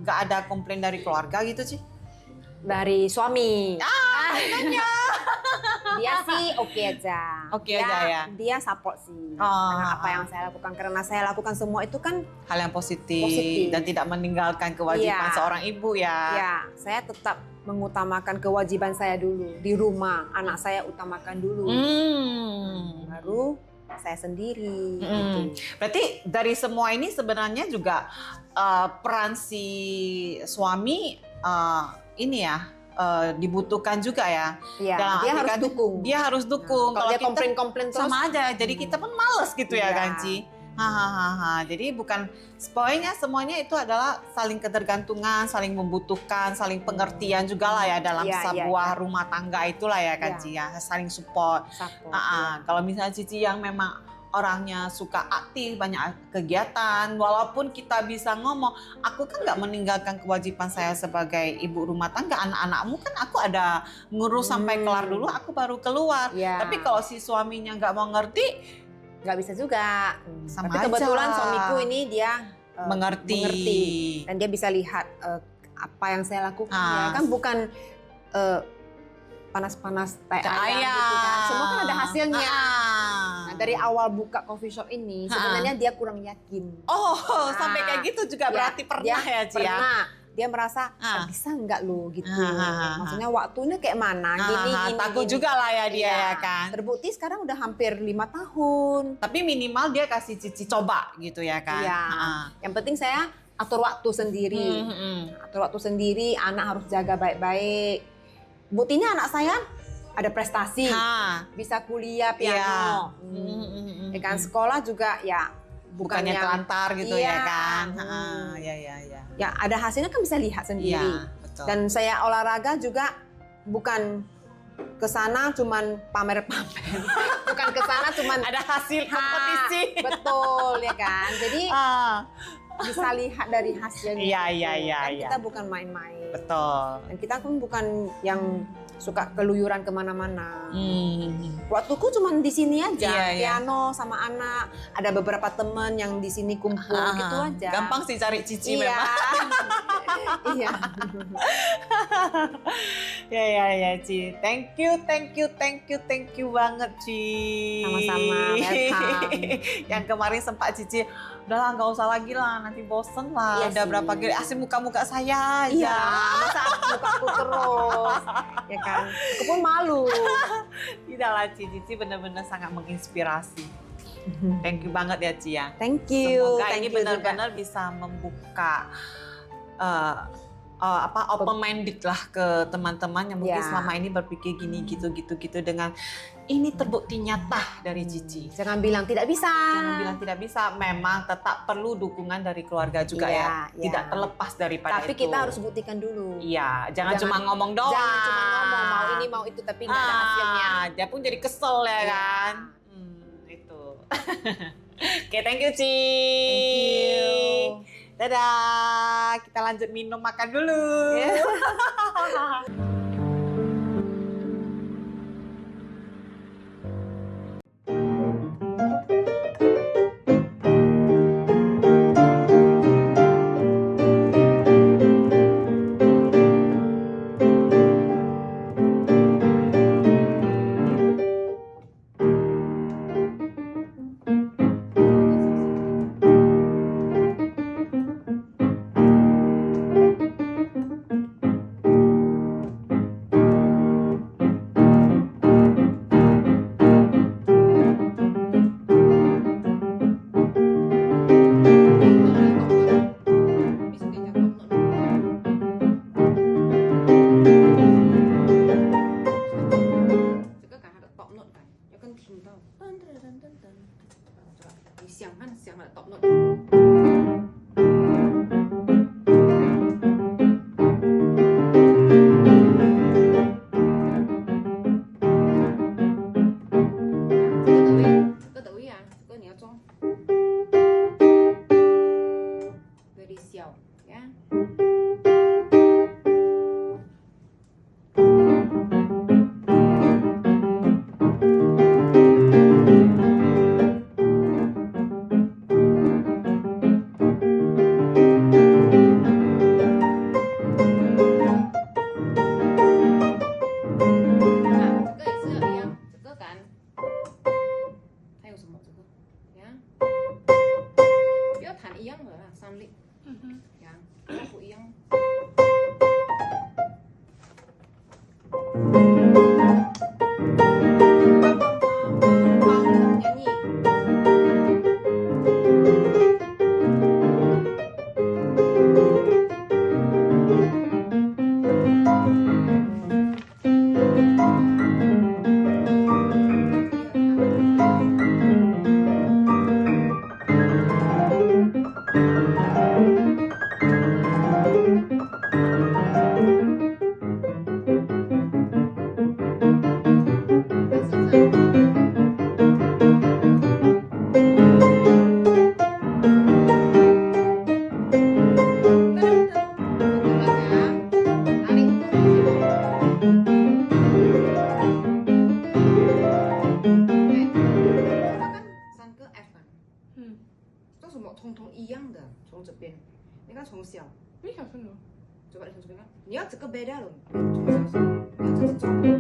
Nggak ada komplain dari keluarga gitu, Ci? Dari suami. Makanya. Dia sih oke aja. Oke aja ya? Dia support sih. Oh, Dengan apa yang saya lakukan. Karena saya lakukan semua itu kan, hal yang positif, Positif. dan tidak meninggalkan kewajiban Iya. seorang ibu ya. ya saya tetap mengutamakan kewajiban saya dulu. Di rumah, anak saya utamakan dulu. Baru saya sendiri. Gitu. Berarti dari semua ini sebenarnya juga peran si suami ini ya dibutuhkan juga ya. Ya, Dalam dia arti harus kan, dukung. Dia harus dukung. Kalau dia kita komplain-komplain terus, sama aja, jadi kita pun males gitu ya Iya. kan Ci. Hahaha. Jadi bukan poinnya, semuanya itu adalah saling ketergantungan, saling membutuhkan, saling pengertian juga lah ya dalam Iya, iya, sebuah rumah tangga itulah ya kan Iya. Ci ya, saling support. support. Kalau misalnya Cici yang memang orangnya suka aktif, banyak kegiatan, walaupun kita bisa ngomong, aku kan nggak meninggalkan kewajiban saya sebagai ibu rumah tangga, anak-anakmu kan aku ada ngurus sampai kelar dulu, aku baru keluar. Iya. Tapi kalau si suaminya nggak mau ngerti, Nggak bisa juga. Sama Tapi aja. kebetulan suamiku ini dia mengerti. dan dia bisa lihat apa yang saya lakukan. Ah. Ya kan bukan panas-panas tai ayam Ayam. gitu kan. Semua kan ada hasilnya. Ah. Nah, dari awal buka coffee shop ini sebenarnya dia kurang yakin. Oh, Ah. sampai kayak gitu juga Ya, berarti pernah ya Ci ya? Pernah. Dia merasa Ah. bisa nggak lo gitu. Ah. Maksudnya waktunya kayak mana? Gini. Takut gini. juga lah ya dia Iya. ya kan? Terbukti sekarang udah hampir 5 tahun. Tapi minimal dia kasih Cici coba gitu ya kan? Iya. Yang penting saya atur waktu sendiri. Atur waktu sendiri, anak harus jaga baik-baik. Buktinya anak saya ada prestasi, bisa kuliah piano. Ya kan, sekolah juga ya Bukannya yang- telantar gitu Iya. ya kan? Hmm. Ya. Ya ada hasilnya kan bisa lihat sendiri. Iya, betul. Dan saya olahraga juga bukan ke sana cuman pamer-pamer. Bukan ke sana cuman Ada hasil kompetisi. Betul ya kan. Jadi Ah, bisa lihat dari hasilnya. Iya, gitu. iya, Kan iya. kita bukan main-main. betul. Dan kita pun bukan yang suka keluyuran kemana-mana. Waktuku cuma di sini aja, Iya, iya. piano sama anak. Ada beberapa teman yang di sini kumpul gitu aja. Gampang sih cari Cici Iya. memang. Iya. Ya Ci. Thank you banget Ci. Sama-sama, welcome. Yang kemarin sempat Cici, udahlah nggak usah lagi lah, nanti bosen lah. Iya Udah sih. berapa kali asli muka-muka saya aja. Iya, masa mukaku terus, ya kan? Aku pun malu. Tidak lah Cici benar-benar sangat menginspirasi. Thank you banget ya Ci ya. Thank you. Semoga Thank ini you juga. benar-benar bisa membuka open minded lah ke teman-teman yang mungkin Ya. selama ini berpikir gini gitu dengan ini terbukti nyata dari Cici. Jangan bilang tidak bisa. Jangan bilang tidak bisa, memang tetap perlu dukungan dari keluarga juga Iya, ya. iya. Tidak terlepas daripada Tapi itu. kita harus buktikan dulu. Iya, jangan Jangan- cuma ngomong doang. Jangan cuma ngomong mau ini mau itu tapi nggak ada hasilnya. Dia pun jadi kesel ya Iya. kan. Itu. Oke, thank you Ci. Thank you. Dadah, kita lanjut minum makan dulu. 样的啦，3粒，呀，不一样。nyanyi. Hmm. 做什么通通一样的，从这边，你看从小， Ini siapa lu? coba dari从这边看，你要这个 beda loh，从小时候，你要这只做。